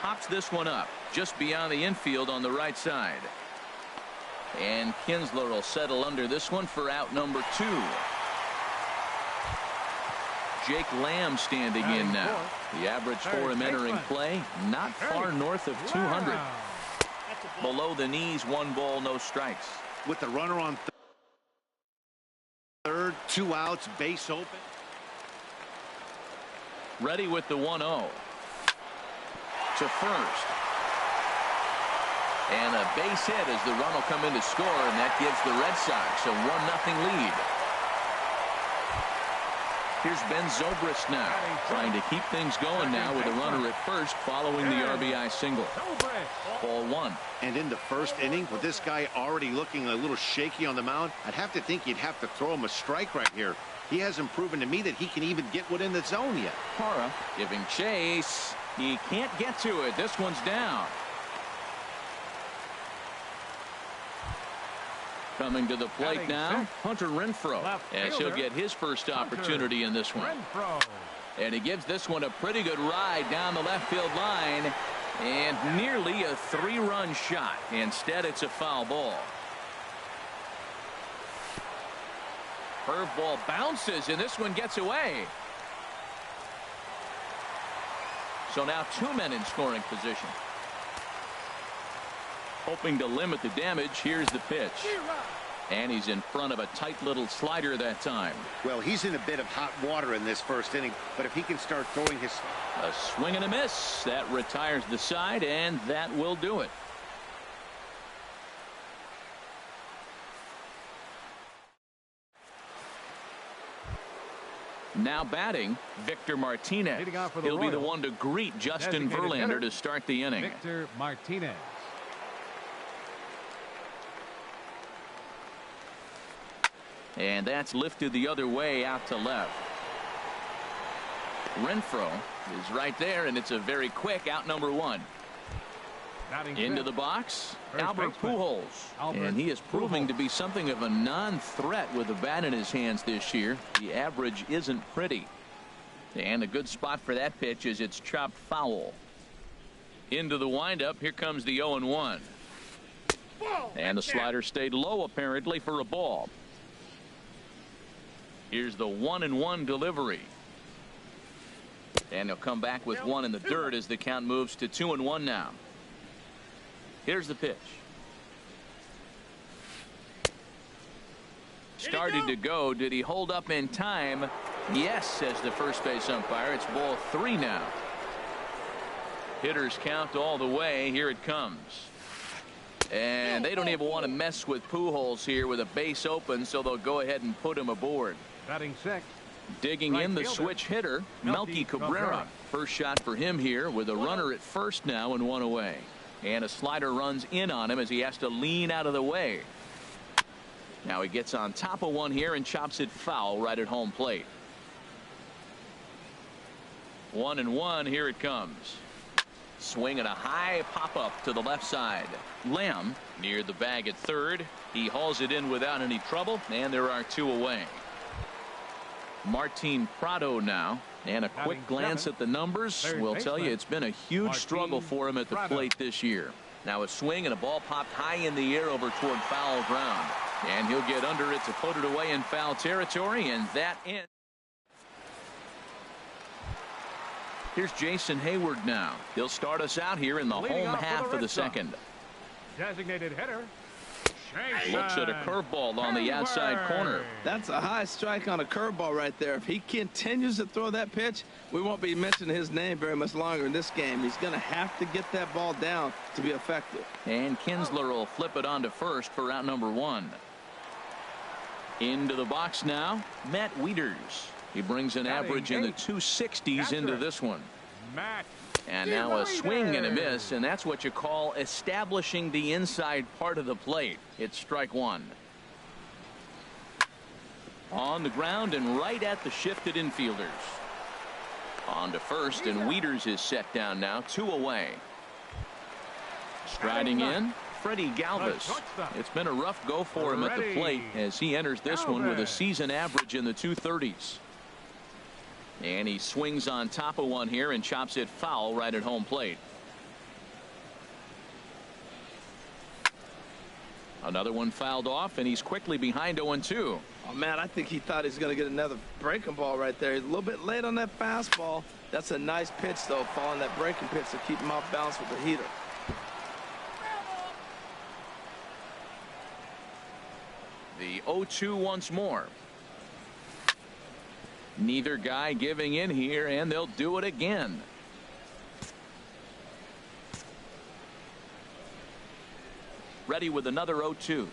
Pops this one up just beyond the infield on the right side. And Kinsler will settle under this one for out number 2. Jake Lamb standing in now. The average for him entering play, not far north of 200. Below the knees, 1 ball, no strikes. With the runner on third, 2 outs, base open. Ready with the 1-0. To first. And a base hit as the run will come in to score, and that gives the Red Sox a 1-0 lead. Here's Ben Zobrist now, trying to keep things going now with a runner at first following the RBI single. Ball 1. And in the first inning, with this guy already looking a little shaky on the mound, I'd have to think you'd have to throw him a strike right here. He hasn't proven to me that he can even get within the zone yet. Parra giving chase. He can't get to it. This one's down. Coming to the plate now, Hunter Renfroe, as he'll get his first opportunity in this one. And he gives this one a pretty good ride down the left field line, and nearly a 3-run shot. Instead, it's a foul ball. Curveball bounces, and this one gets away. So now 2 men in scoring position. Hoping to limit the damage. Here's the pitch. And he's in front of a tight little slider that time. Well, he's in a bit of hot water in this first inning, but if he can start throwing his... A swing and a miss. That retires the side, and that will do it. Now batting, Victor Martinez. He'll be the one to greet Justin Verlander to start the inning. Victor Martinez. And that's lifted the other way out to left. Renfroe is right there, and it's a very quick out number 1. Into the box, Albert Pujols. And he is proving to be something of a non-threat with the bat in his hands this year. The average isn't pretty. And a good spot for that pitch is it's chopped foul. Into the windup, here comes the 0-1. And the slider stayed low apparently for a ball. Here's the 1-1 delivery. And he'll come back with 1 in the dirt as the count moves to 2-1 now. Here's the pitch. Started to go. Did he hold up in time? Yes, says the first base umpire. It's ball 3 now. Hitters count all the way. Here it comes. And they don't even want to mess with Pujols here with a base open, so they'll go ahead and put him aboard. Batting 6. Digging in the switch hitter, Melky Cabrera. First shot for him here with a runner at first now and 1 away. And a slider runs in on him as he has to lean out of the way. Now he gets on top of one here and chops it foul right at home plate. 1-1. Here it comes. Swing and a high pop up to the left side. Lamb near the bag at third. He hauls it in without any trouble, and there are 2 away. Martin Prado now, and a quick glance at the numbers will tell you it's been a huge struggle for him at the plate this year. Now a swing and a ball popped high in the air over toward foul ground, and he'll get under it to put it away in foul territory, and that ends. Here's Jason Hayward now. He'll start us out here in the home half of the second. Designated hitter. Looks at a curveball on the outside corner. That's a high strike on a curveball right there. If he continues to throw that pitch, we won't be mentioning his name very much longer in this game. He's going to have to get that ball down to be effective. And Kinsler will flip it on to first for out number 1. Into the box now, Matt Wieters. He brings an average in the 260s into this one. And now a swing and a miss, and that's what you call establishing the inside part of the plate. It's strike 1. On the ground and right at the shifted infielders. On to first, and Wieters is set down now, 2 away. Striding in, Freddie Galvis. It's been a rough go for him at the plate as he enters this one with a season average in the 230s. And he swings on top of one here and chops it foul right at home plate. Another one fouled off, and he's quickly behind 0-2. Oh, man, I think he thought he was going to get another breaking ball right there. He's a little bit late on that fastball. That's a nice pitch, though, following that breaking pitch to keep him off balance with the heater. The 0-2 once more. Neither guy giving in here, and they'll do it again. Ready with another 0-2.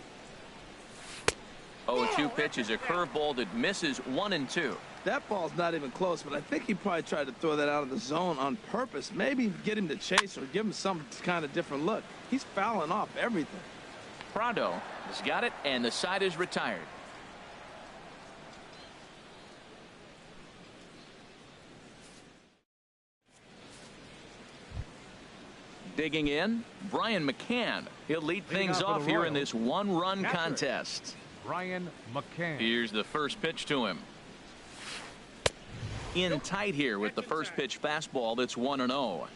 0-2 pitch is a curveball that misses 1-2. That ball's not even close, but I think he probably tried to throw that out of the zone on purpose. Maybe get him to chase or give him some kind of different look. He's fouling off everything. Prado has got it, and the side is retired. Digging in, Brian McCann. He'll lead things off here in this one-run contest. Brian McCann. Here's the first pitch to him. In tight here with the first pitch fastball that's 1-0.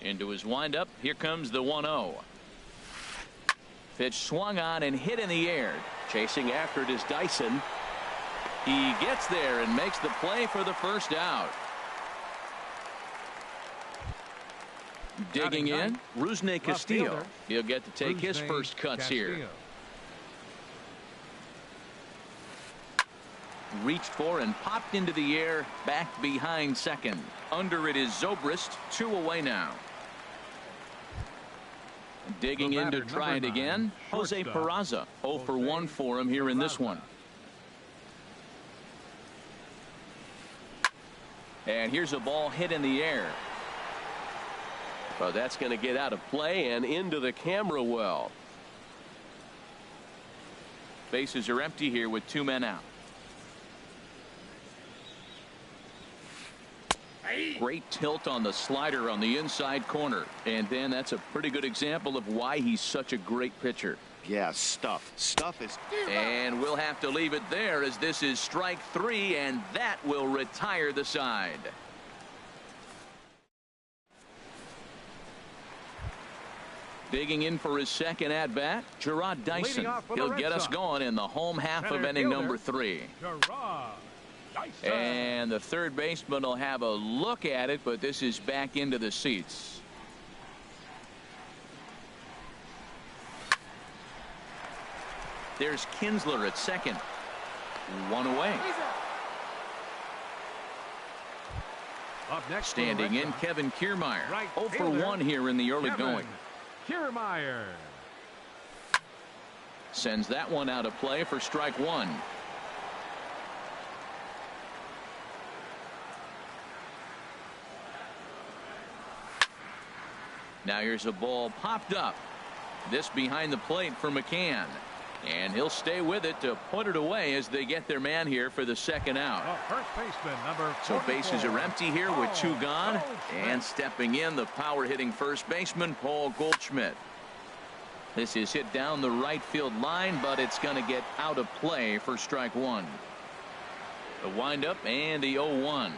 Into his windup, here comes the 1-0. Pitch swung on and hit in the air. Chasing after it is Dyson. He gets there and makes the play for the first out. Digging in, Rusney Castillo. He'll get to take his first cuts here. Reached for and popped into the air, back behind second. Under it is Zobrist, 2 away now. Digging in to try it again, Jose Peraza. 0 for 1 for him here in this one. And here's a ball hit in the air. Well, that's going to get out of play and into the camera well. Bases are empty here with 2 men out. Great tilt on the slider on the inside corner. And then that's a pretty good example of why he's such a great pitcher. Yeah, stuff is. And we'll have to leave it there as this is strike 3, and that will retire the side. Digging in for his second at bat, Gerard Dyson. He'll get us going in the home half of inning number 3. And the third baseman will have a look at it, but this is back into the seats. There's Kinsler at second. 1 away. Up next, standing in, Kevin Kiermaier. 0 for 1 here in the early going. Kiermaier sends that one out of play for strike 1. Now here's a ball popped up. This behind the plate for McCann. And he'll stay with it to put it away as they get their man here for the second out. First baseman, number 44. So bases are empty here with 2 gone. And stepping in, the power hitting first baseman, Paul Goldschmidt. This is hit down the right field line, but it's going to get out of play for strike 1. The windup and the 0-1.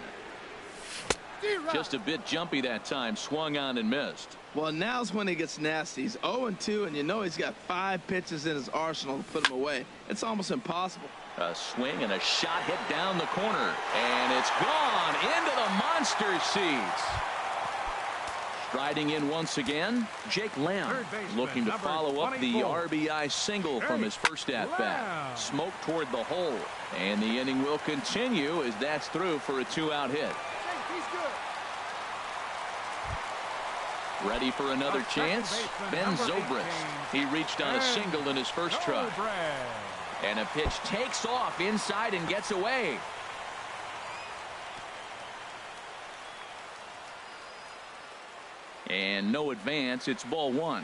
Just a bit jumpy that time, swung on and missed. Well, now's when he gets nasty. He's 0-2, and you know he's got 5 pitches in his arsenal to put him away. It's almost impossible. A swing and a shot hit down the corner, and it's gone into the monster seats. Striding in once again, Jake Lamb, looking to follow up the RBI single from his first at-bat. Smoke toward the hole, and the inning will continue as that's through for a 2-out hit. Ready for another chance? Ben Zobrist. He reached on a single in his first try. And a pitch takes off inside and gets away. And no advance. It's ball 1.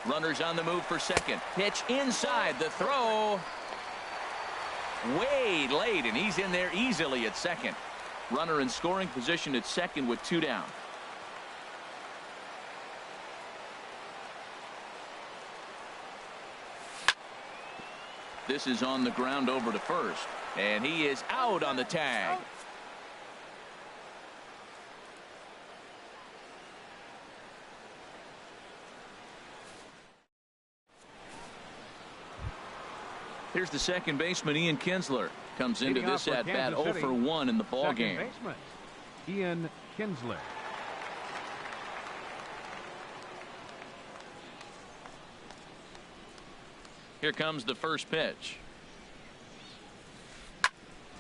Runners on the move for second. Pitch inside. The throw. Way late, and he's in there easily at second. Runner in scoring position at second with 2 down. This is on the ground over to first, and he is out on the tag. Here's the second baseman, Ian Kinsler. Comes into this at bat 0 for 1 in the ball game. Baseman, Ian Kinsler. Here comes the first pitch.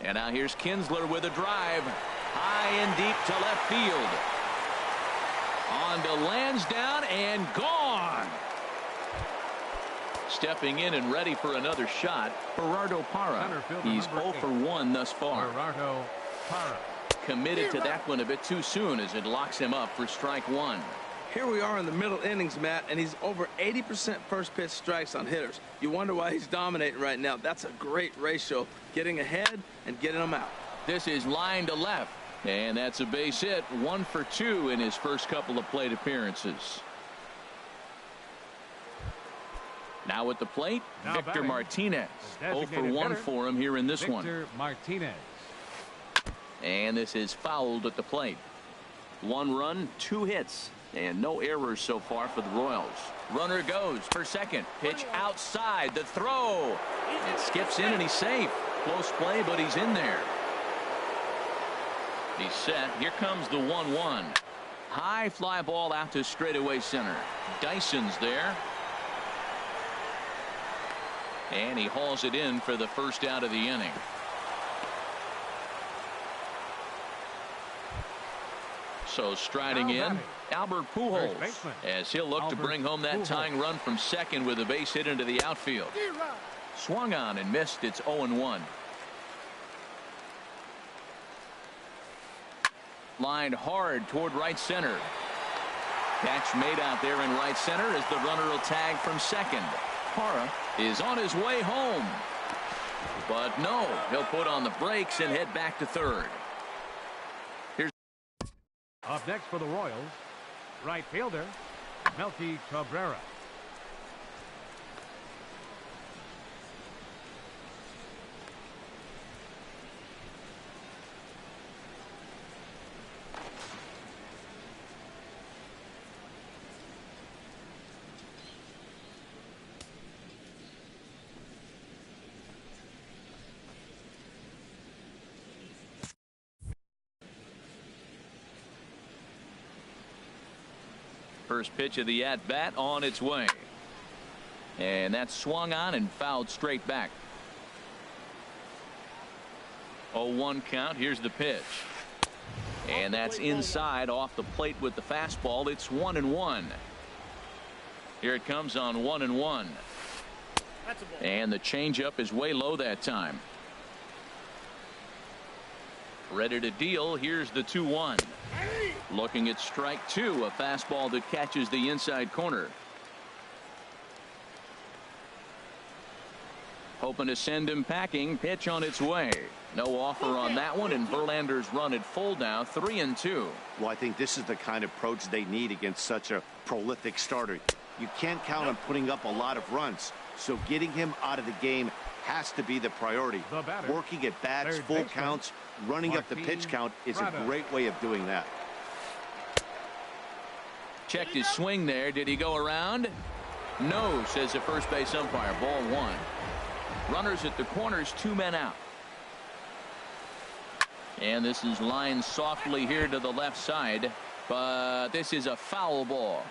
And now here's Kinsler with a drive. High and deep to left field. On to Lansdowne and gone. Stepping in and ready for another shot, Gerardo Parra. He's 0 for 1 thus far. Gerardo Parra. Committed to that one a bit too soon as it locks him up for strike one. Here we are in the middle innings, Matt, and he's over 80% first pitch strikes on hitters. You wonder why he's dominating right now. That's a great ratio, getting ahead and getting them out. This is line to left, and that's a base hit. 1 for 2 in his first couple of plate appearances. Now at the plate, Victor Martinez. 0 for 1 for him here in this one. Victor Martinez. And this is fouled at the plate. 1 run, 2 hits. And no errors so far for the Royals. Runner goes for second. Pitch outside. The throw. It skips in and he's safe. Close play, but he's in there. He's set. Here comes the 1-1. High fly ball out to straightaway center. Dyson's there. And he hauls it in for the first out of the inning. So striding in, Albert Pujols, as he'll look to bring home that tying run from second with a base hit into the outfield. Swung on and missed. It's 0-1. Lined hard toward right center. Catch made out there in right center as the runner will tag from second. Parra is on his way home. But no, he'll put on the brakes and head back to third. Up next for the Royals, right fielder, Melky Cabrera. First pitch of the at-bat on its way. And that's swung on and fouled straight back. 0-1 count. Here's the pitch. And that's inside off the plate with the fastball. It's 1-1. Here it comes on 1-1. And the changeup is way low that time. Ready to deal. Here's the 2-1. Looking at strike two, a fastball that catches the inside corner. Hoping to send him packing. Pitch on its way. No offer on that one, and Verlander's run at full now, 3-2. Well, I think this is the kind of approach they need against such a prolific starter. You can't count on putting up a lot of runs, so getting him out of the game has to be the priority. Working at bats, full counts, running up the pitch count is a great way of doing that. Checked his swing there. Did he go around? No, says the first base umpire. Ball one. Runners at the corners, 2 men out. And this is lined softly here to the left side, but this is a foul ball.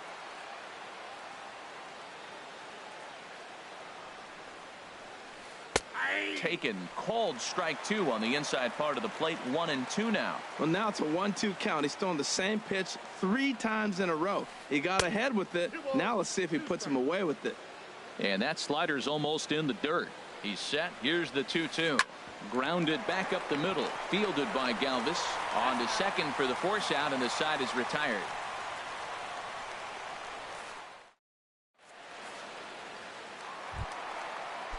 Taken, called strike two on the inside part of the plate. 1-2 now. Well, now it's a 1-2 count. He's throwing the same pitch 3 times in a row. He got ahead with it. Now let's see if he puts him away with it. And that slider's almost in the dirt. He's set. Here's the 2-2. Grounded back up the middle. Fielded by Galvis. On to second for the force out, and the side is retired.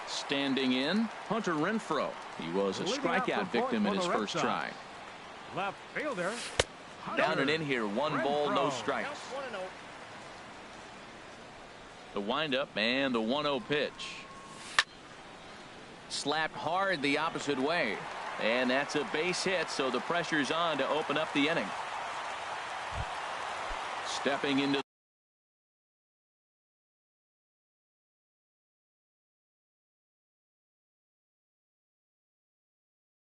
Standing in, Hunter Renfroe. He was a strikeout victim in his first try. Left fielder. Down and in here, 1 ball, no strikes. The windup and the 1-0 pitch. Slapped hard the opposite way. And that's a base hit, so the pressure's on to open up the inning. Stepping into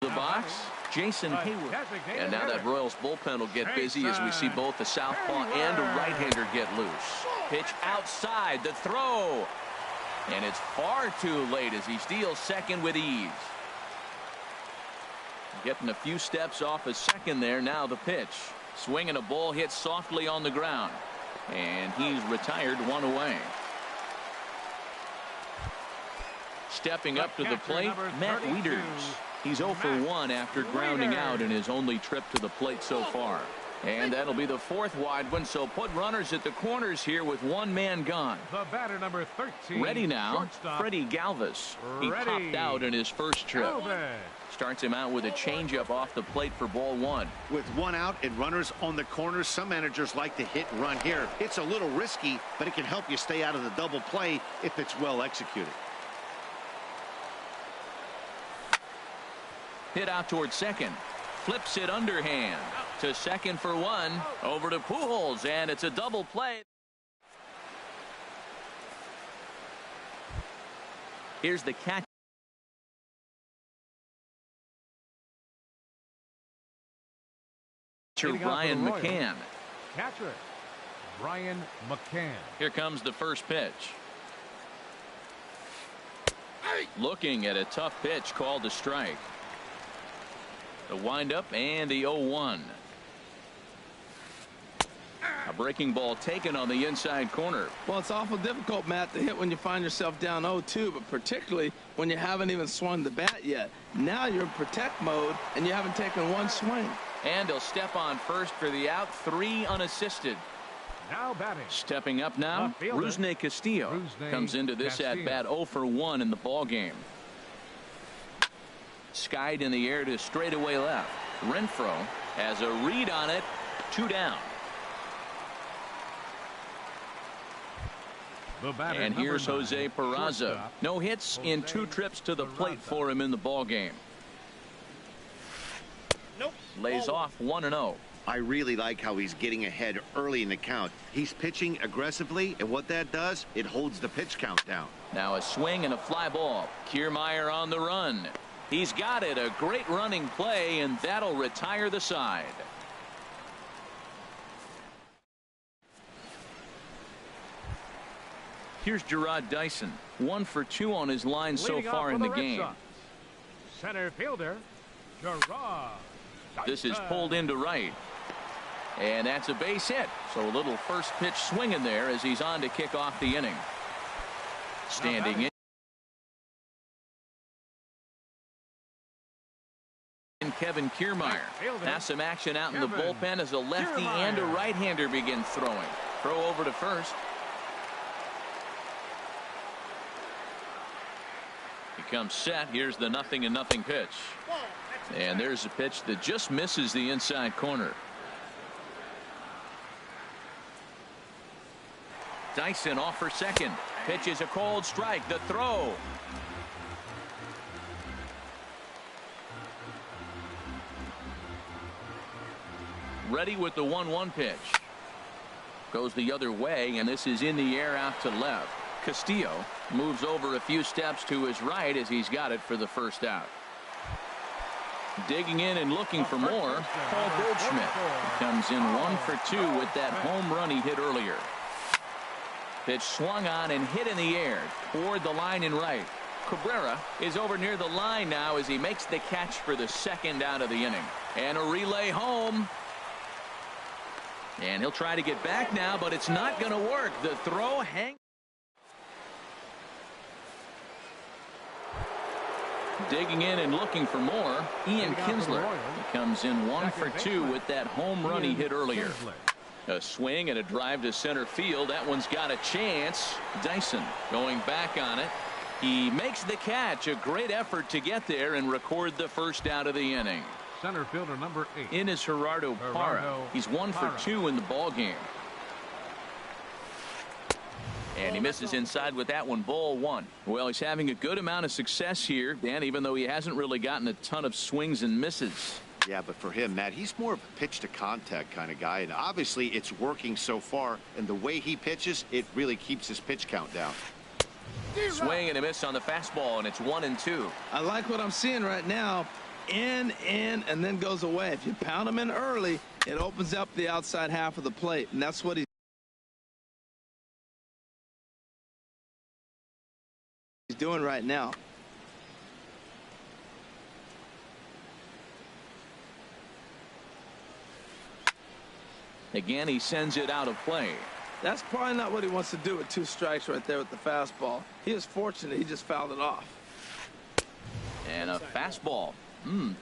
the box, Jason Hayward. And now that Royals bullpen will get busy as we see both the southpaw and a right-hander get loose. Pitch outside, the throw. And it's far too late as he steals second with ease. Getting a few steps off a second there. Now the pitch. Swinging a ball hit softly on the ground. And he's retired, one away. Stepping up to the plate, Matt Wieters. He's 0 for 1 after grounding out in his only trip to the plate so far. And that'll be the fourth wide one, so put runners at the corners here with one man gone. The batter, number 13. Ready now, Freddie Galvis. He popped out in his first trip. Starts him out with a changeup off the plate for ball one. With one out and runners on the corners, some managers like to hit and run here. It's a little risky, but it can help you stay out of the double play if it's well executed. Hit out towards second. Flips it underhand. To second for one. Over to Pujols, and it's a double play. Here's the catch. Brian McCann. Catcher, Brian McCann. Here comes the first pitch. Looking at a tough pitch called a strike. The windup and the 0-1. A breaking ball taken on the inside corner. Well, it's awful difficult, Matt, to hit when you find yourself down 0-2, but particularly when you haven't even swung the bat yet. Now you're in protect mode and you haven't taken one swing. And he'll step on first for the out, 3 unassisted. Now batting. Stepping up now, Rusney Castillo comes into this at bat 0 for 1 in the ball game. Skied in the air to straightaway left. Renfroe has a read on it. 2 down. And here's Jose Peraza. No hits in 2 trips to the plate for him in the ball game. Lays off 1-0. I really like how he's getting ahead early in the count. He's pitching aggressively, and what that does, it holds the pitch count down. Now a swing and a fly ball. Kiermaier on the run. He's got it. A great running play, and that'll retire the side. Here's Gerard Dyson. 1 for 2 on his line so far in the game. Center fielder, Gerard Dyson. This is pulled into right. And that's a base hit. So a little first pitch swing in there as he's on to kick off the inning. Standing in. Kevin Kiermaier has some action out in the bullpen as a lefty and a right-hander begin throwing. Throw over to first. He comes set. Here's the 0-0 pitch. And there's a pitch that just misses the inside corner. Dyson off for second. Pitch is a cold strike. The throw. Ready with the 1-1 pitch. Goes the other way, and this is in the air out to left. Castillo moves over a few steps to his right as he's got it for the first out. Digging in and looking for more, Paul Goldschmidt. He comes in 1 for 2 with that home run he hit earlier. Pitch swung on and hit in the air toward the line in right. Cabrera is over near the line now as he makes the catch for the second out of the inning. And a relay home. And he'll try to get back now, but it's not going to work. The throw hangs. Digging in and looking for more, Ian Kinsler. He comes in 1 for 2 with that home run he hit earlier. A swing and a drive to center field. That one's got a chance. Dyson going back on it. He makes the catch. A great effort to get there and record the first out of the inning. Center fielder number 8. In is Gerardo Parra. He's 1 for 2 in the ball game. And he misses inside with that one. Ball one. Well, he's having a good amount of success here, Dan, even though he hasn't really gotten a ton of swings and misses. Yeah, but for him, Matt, he's more of a pitch to contact kind of guy, and obviously it's working so far, and the way he pitches, it really keeps his pitch count down. Swing and a miss on the fastball, and it's 1-2. I like what I'm seeing right now. In, and then goes away. If you pound him in early, it opens up the outside half of the plate, and that's what he's doing right now. Again, he sends it out of play. That's probably not what he wants to do with 2 strikes right there with the fastball. He is fortunate he just fouled it off. And a fastball.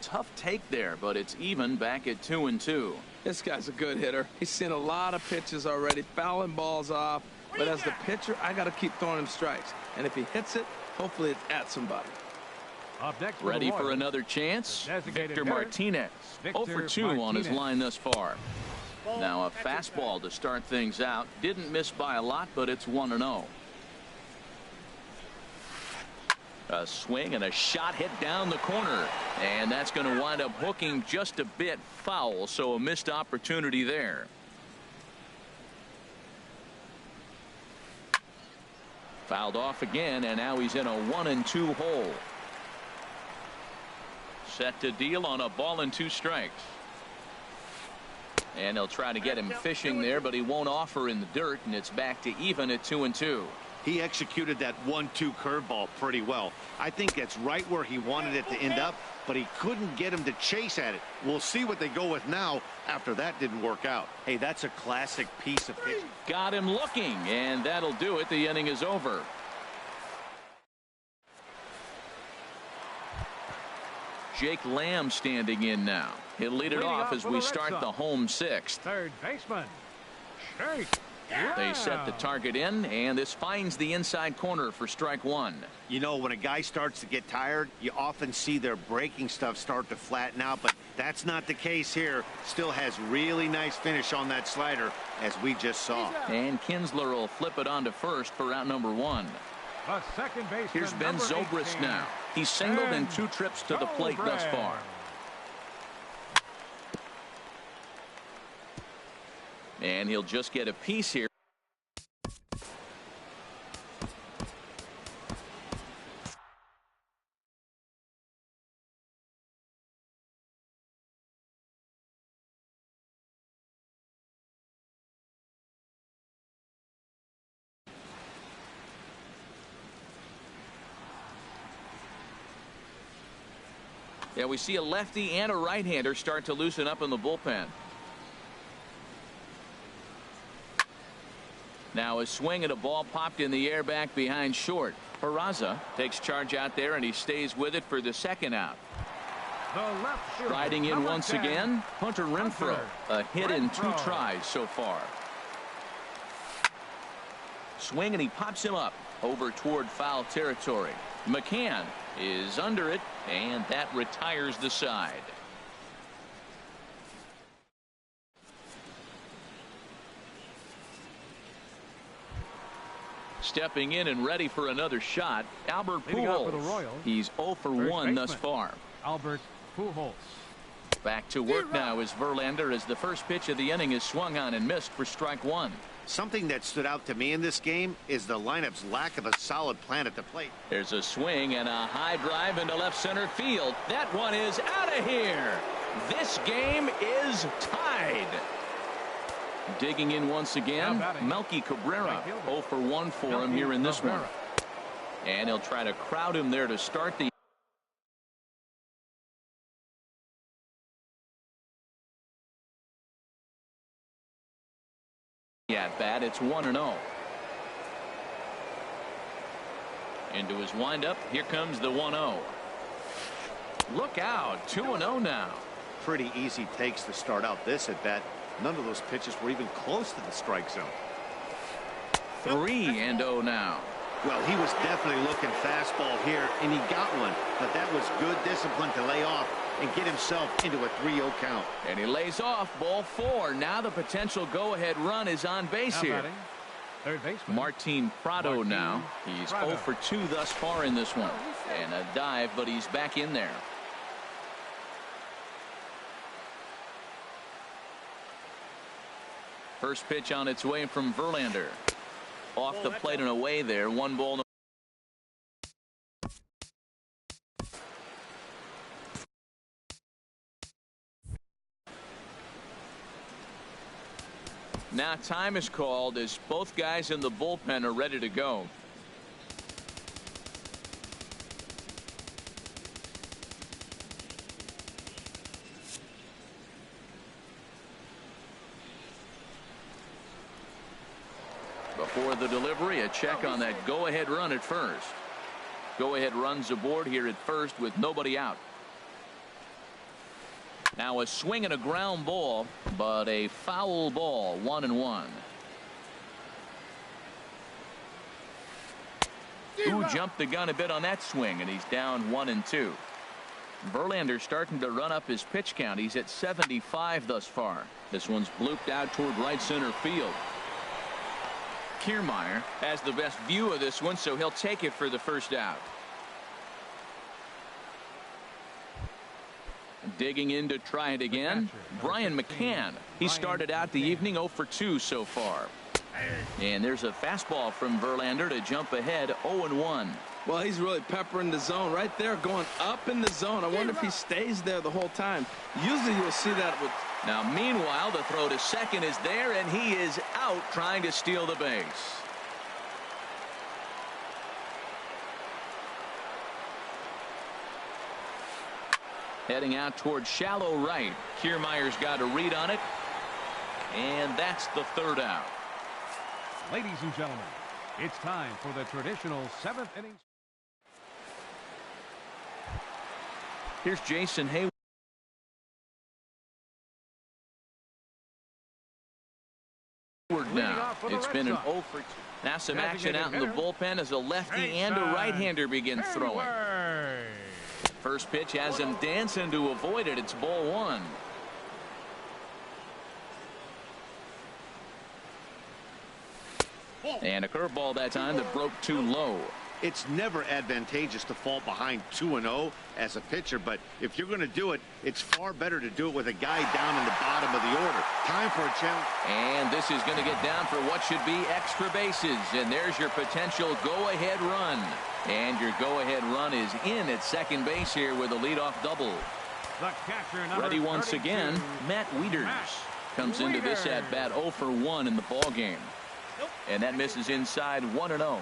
Tough take there, but it's even back at 2-2. This guy's a good hitter. He's seen a lot of pitches already, fouling balls off. But as the pitcher, I got to keep throwing him strikes. And if he hits it, hopefully it's at somebody. Ready for another chance? Victor Martinez. 0 for 2 on his line thus far. Now a fastball to start things out. Didn't miss by a lot, but it's 1-0. A swing and a shot hit down the corner, and that's going to wind up hooking just a bit foul, so a missed opportunity there. Fouled off again, and now he's in a 1-2 hole. Set to deal on a ball and 2 strikes. And they'll try to get him fishing there, but he won't offer in the dirt, and it's back to even at 2-2. He executed that 1-2 curveball pretty well. I think that's right where he wanted it to end up, but he couldn't get him to chase at it. We'll see what they go with now after that didn't work out. Hey, that's a classic piece of pitching. Got him looking, and that'll do it. The inning is over. Jake Lamb standing in now. He'll lead it off as we start the home 6th. Third baseman, Jake. They set the target in, and this finds the inside corner for strike 1. You know, when a guy starts to get tired, you often see their breaking stuff start to flatten out, but that's not the case here. Still has really nice finish on that slider, as we just saw. And Kinsler will flip it on to first for out number 1. The second baseman, here's Ben Zobrist now. He's singled in 2 trips to the plate thus far. And he'll just get a piece here. Yeah, we see a lefty and a right-hander start to loosen up in the bullpen. Now a swing and a ball popped in the air back behind short. Peraza takes charge out there, and he stays with it for the second out. Riding in once again, Hunter Renfroe. A hit in 2 tries so far. Swing, and he pops him up over toward foul territory. McCann is under it, and that retires the side. Stepping in and ready for another shot, Albert Pujols. He's 0 for 1 thus far. Albert Pujols. Back to work now is Verlander, as the first pitch of the inning is swung on and missed for strike 1. Something that stood out to me in this game is the lineup's lack of a solid plan at the plate. There's a swing and a high drive into left center field. That one is out of here. This game is tied. Digging in once again, Melky Cabrera. 0 for 1 for him here in this one. And he'll try to crowd him there to start the at bat. It's 1-0. Into his windup. Here comes the 1-0. Look out. 2-0 now. Pretty easy takes to start out this at bat. None of those pitches were even close to the strike zone. 3-0 now. Well, he was definitely looking fastball here, and he got one. But that was good discipline to lay off and get himself into a 3-0 count. And he lays off ball 4. Now the potential go-ahead run is on base here. Third baseman. Martin Prado now. He's 0 for 2 thus far in this one. And a dive, but he's back in there. First pitch on its way from Verlander. Off the plate and away there. 1 ball. Now time is called as both guys in the bullpen are ready to go. Before the delivery, a check on that go-ahead run at first. Go-ahead runs aboard here at first with nobody out. Now a swing and a ground ball, but a foul ball. 1-1. Who jumped the gun a bit on that swing, and he's down 1-2. Verlander starting to run up his pitch count. He's at 75 thus far. This one's blooped out toward right center field. Kiermaier has the best view of this one, so he'll take it for the first out. Digging in to try it again, Brian McCann. He started out the evening 0 for 2 so far. And there's a fastball from Verlander to jump ahead 0-1. Well, he's really peppering the zone right there, going up in the zone. I wonder if he stays there the whole time. Usually you'll see that with. Now, meanwhile, the throw to second is there, and he is out trying to steal the base. Heading out towards shallow right. Kiermaier's got a read on it, and that's the third out. Ladies and gentlemen, it's time for the traditional 7th inning. Here's Jason Hayward now. It's been an 0 for 2. Now some action out in the bullpen as a lefty and a right-hander begin throwing. First pitch has him dancing to avoid it. It's ball 1. And a curveball that time that broke too low. It's never advantageous to fall behind 2-0 as a pitcher, but if you're going to do it, it's far better to do it with a guy down in the bottom of the order. Time for a challenge. And this is going to get down for what should be extra bases. And there's your potential go-ahead run. And your go-ahead run is in at second base here with a leadoff double. The catcher, ready once again, Matt Wieters. Comes into this at-bat 0 for 1 in the ball game. And that misses inside 1-0.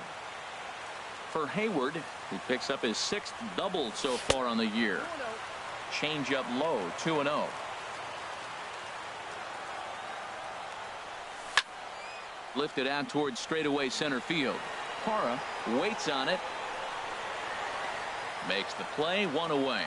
For Hayward, who picks up his 6th double so far on the year. Change up low, 2-0. Lifted out towards straightaway center field. Parra waits on it. Makes the play, 1 away.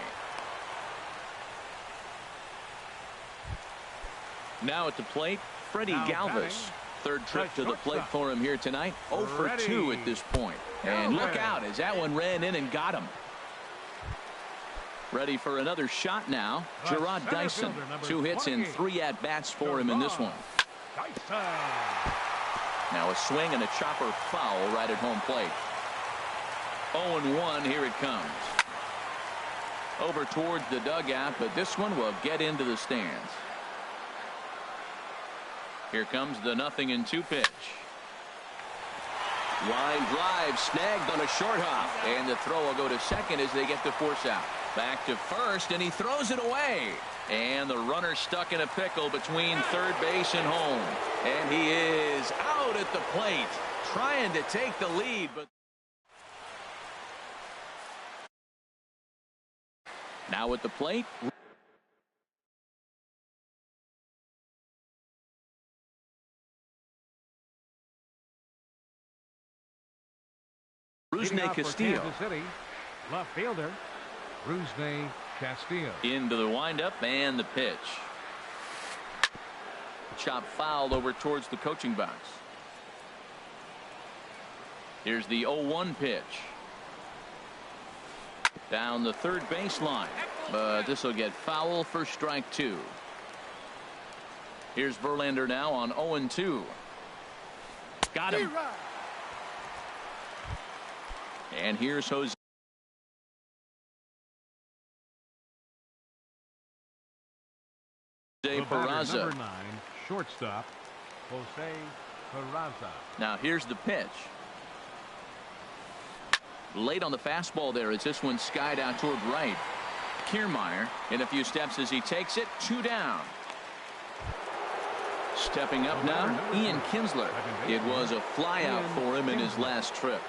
Now at the plate, Freddie Galvis. Third trip to the plate for him here tonight. 0 for 2 at this point. And look out as that one ran in and got him. Ready for another shot now. Gerard Dyson. 2 hits and 3 at-bats for him in this one. Now a swing and a chopper foul right at home plate. 0-1, here it comes. Over towards the dugout, but this one will get into the stands. Here comes the 0-2 pitch. Line drive snagged on a short hop, and the throw will go to second as they get the force out. Back to first, and he throws it away. And the runner stuck in a pickle between third base and home. And he is out at the plate, trying to take the lead, but now at the plate, Rusney Castillo. Left fielder, Rusney Castillo. Into the windup and the pitch. Chop foul over towards the coaching box. Here's the 0-1 pitch. Down the third baseline, but this will get foul for strike 2. Here's Verlander now on 0-2. Got him. And here's Jose Peraza. Number 9, shortstop, Jose Peraza. Now here's the pitch. Late on the fastball there as this one skied out toward right. Kiermaier in a few steps as he takes it. 2 down. Stepping up now, Ian Kinsler. It was a flyout for him in his last trip.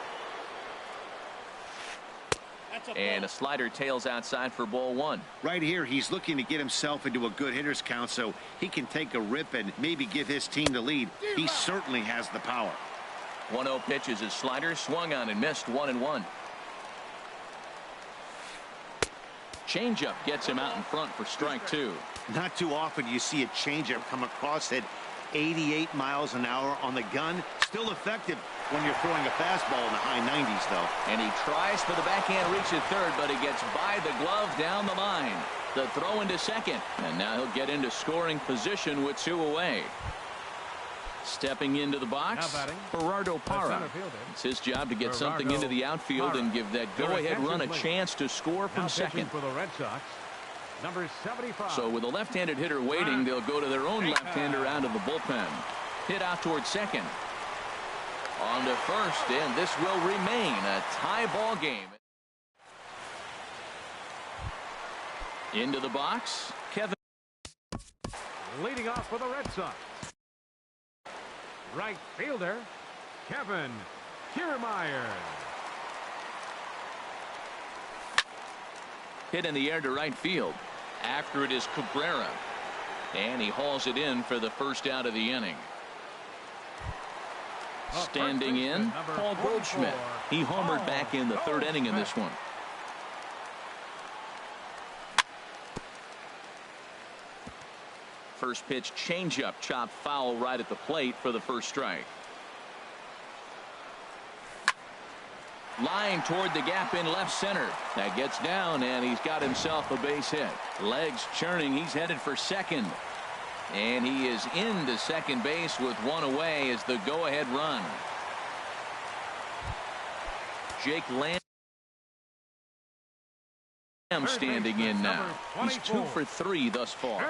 And a slider tails outside for ball 1. Right here, he's looking to get himself into a good hitter's count so he can take a rip and maybe give his team the lead. He certainly has the power. 1-0 pitch is his slider, swung on and missed. 1-1. Changeup gets him out in front for strike 2. Not too often you see a changeup come across at 88 miles an hour on the gun. Still effective when you're throwing a fastball in the high 90s, though. And he tries for the backhand reach at third, but he gets by the glove down the line. The throw into second, and now he'll get into scoring position with 2 away. Stepping into the box, Gerardo Parra. It's his job to get something into the outfield and give that go-ahead run a chance to score from second. For the Red Sox, number 75. So with a left-handed hitter waiting, they'll go to their own left-hander out of the bullpen. Hit out toward second. On to first, and this will remain a tie ball game. Into the box, Kevin. Leading off for the Red Sox, right fielder, Kevin Kiermaier. Hit in the air to right field. After it is Cabrera. And he hauls it in for the first out of the inning. Standing in, Paul Goldschmidt. He homered back in the 3rd inning in this one. First pitch changeup, chopped foul right at the plate for the first strike. Line toward the gap in left center. That gets down, and he's got himself a base hit. Legs churning. He's headed for second. And he is into second base with 1 away as the go-ahead run. Jake Lamb standing in now. He's 2 for 3 thus far.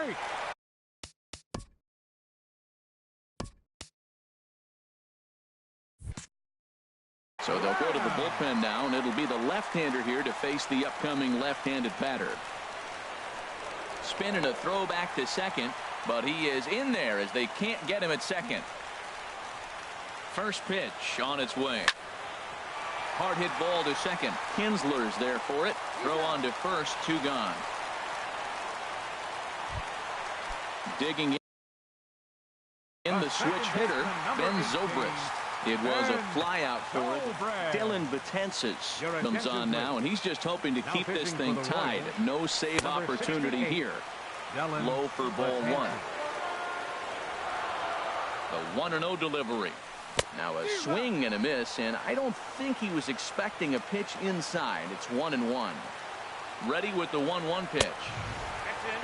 So they'll go to the bullpen now, and it'll be the left-hander here to face the upcoming left-handed batter. Spin and a throw back to second, but he is in there as they can't get him at second. First pitch on its way. Hard hit ball to second. Kinsler's there for it. Throw on to first, 2 gone. Digging in the switch hitter, Ben Zobrist. It was a flyout for it. Dylan Betances comes on now, and he's just hoping to keep this thing tied. No save opportunity here. Low for ball 1. The 1-0 delivery. Now a swing and a miss, and I don't think he was expecting a pitch inside. It's 1-1. Ready with the 1-1 pitch.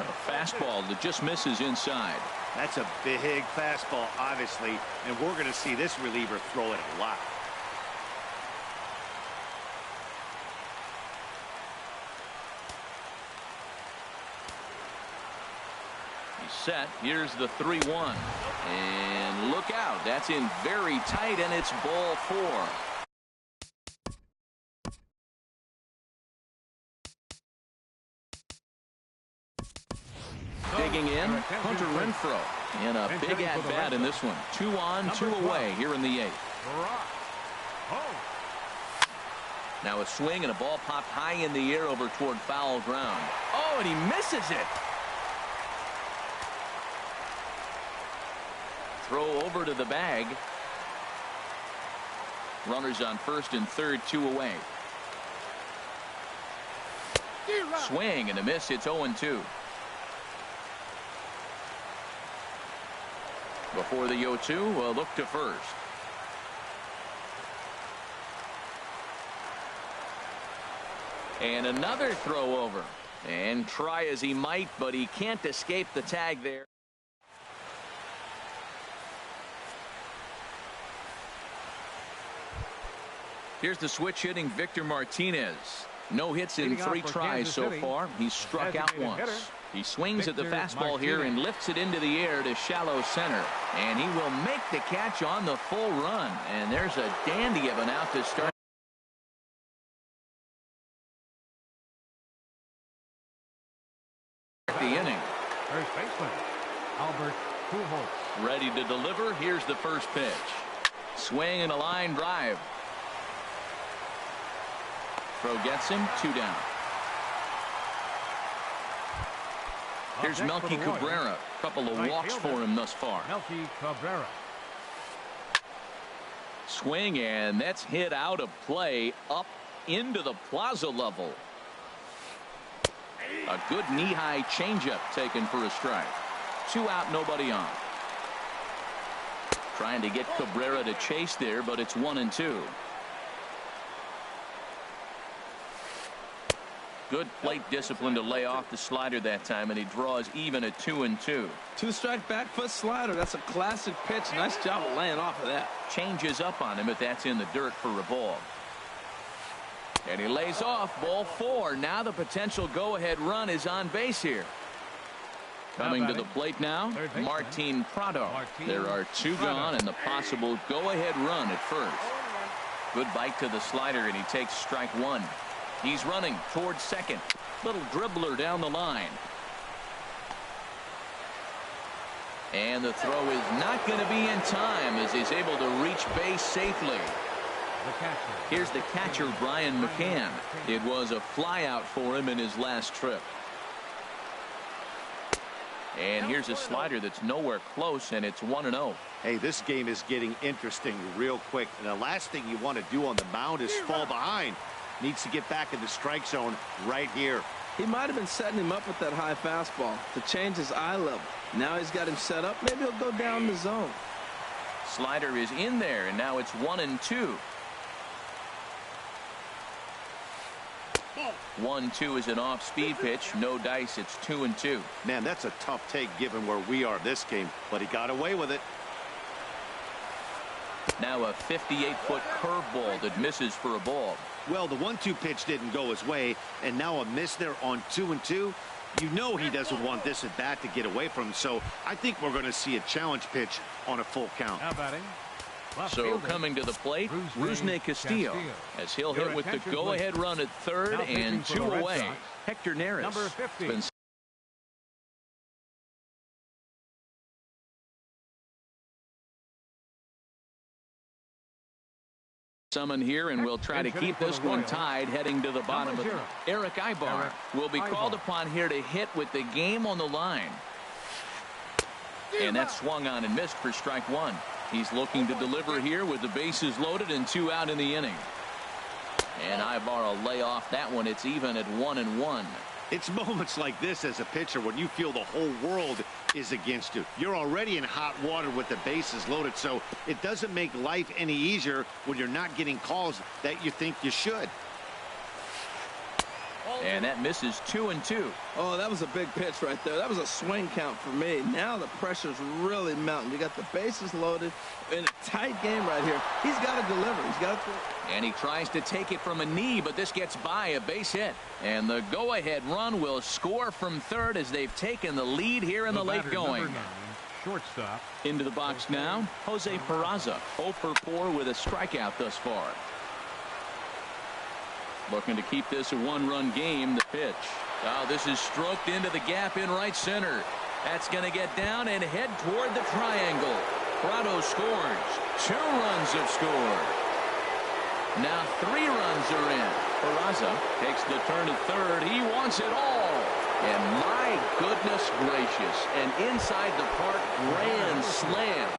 A fastball that just misses inside. That's a big fastball, obviously, and we're going to see this reliever throw it a lot. He's set. Here's the 3-1. And look out. That's in very tight, and it's ball 4. Digging in, Hunter Renfroe. And a big at-bat in this one. 2 on, 2 away here in the 8th. Now a swing and a ball popped high in the air over toward foul ground. Oh, and he misses it. Throw over to the bag. Runners on first and third, 2 away. Swing and a miss. It's 0-2. Before the 0-2, we'll look to first. And another throw over. And try as he might, but he can't escape the tag there. Here's the switch hitting Victor Martinez. No hits in 3 tries so far. He's struck out once. He swings at the fastball here and lifts it into the air to shallow center. And he will make the catch on the full run. And there's a dandy of an out to start the inning. First baseman, Albert Pujols. Ready to deliver. Here's the first pitch. Swing and a line drive. Throw gets him. 2 down. Here's Melky Cabrera. Couple of walks for him thus far. Melky Cabrera. Swing, and that's hit out of play up into the plaza level. A good knee-high changeup taken for a strike. 2 out, nobody on. Trying to get Cabrera to chase there, but it's 1-2. Good plate discipline to lay off the slider that time, and he draws even at 2-2. 2-strike back foot slider. That's a classic pitch. Nice job of laying off of that. Changes up on him, but that's in the dirt for a ball. And he lays off. Ball 4. Now the potential go-ahead run is on base here. Coming to the plate now, Martin Prado. There are 2 gone and the possible go-ahead run at first. Good bite to the slider, and he takes strike 1. He's running towards second. Little dribbler down the line. And the throw is not going to be in time as he's able to reach base safely. Here's the catcher, Brian McCann. It was a flyout for him in his last trip. And here's a slider that's nowhere close, and it's 1-0. Hey, this game is getting interesting real quick. And the last thing you want to do on the mound is fall behind. Needs to get back in the strike zone right here. He might have been setting him up with that high fastball to change his eye level. Now he's got him set up. Maybe he'll go down the zone. Slider is in there, and now it's 1-2. 1-2 is an off-speed pitch. No dice. It's 2-2. Man, that's a tough take given where we are this game, but he got away with it. Now a 58-foot curveball that misses for a ball. Well, the 1-2 pitch didn't go his way, and now a miss there on 2-2. You know he doesn't want this at bat to get away from him, so I think we're going to see a challenge pitch on a full count. Now batting. So coming to the plate, Rusney Castillo, as he'll hit with the go-ahead run at third and 2 away. Hector Neris. Number 50. Summon here, and we'll try to keep this one tied heading to the bottom of it. Eric Ibar will be called upon here to hit with the game on the line. And that's swung on and missed for strike 1. He's looking to deliver here with the bases loaded and 2 out in the inning. And Ibar will lay off that one. It's even at 1-1. It's moments like this as a pitcher when you feel the whole world is against you. You're already in hot water with the bases loaded, so it doesn't make life any easier when you're not getting calls that you think you should. And that misses 2-2. Oh, that was a big pitch right there. That was a swing count for me. Now the pressure's really mounting. You got the bases loaded in a tight game right here. He's got to deliver. He's got to. And he tries to take it from a knee, but this gets by a base hit. And the go-ahead run will score from third as they've taken the lead here in the late going. Shortstop. Into the box now, Jose Peraza, 0 for 4 with a strikeout thus far. Looking to keep this a 1-run game. The pitch. Oh, this is stroked into the gap in right center. That's going to get down and head toward the triangle. Prado scores. 2 runs have scored. Now 3 runs are in. Peraza takes the turn at third. He wants it all. And my goodness gracious, an inside the park grand slam.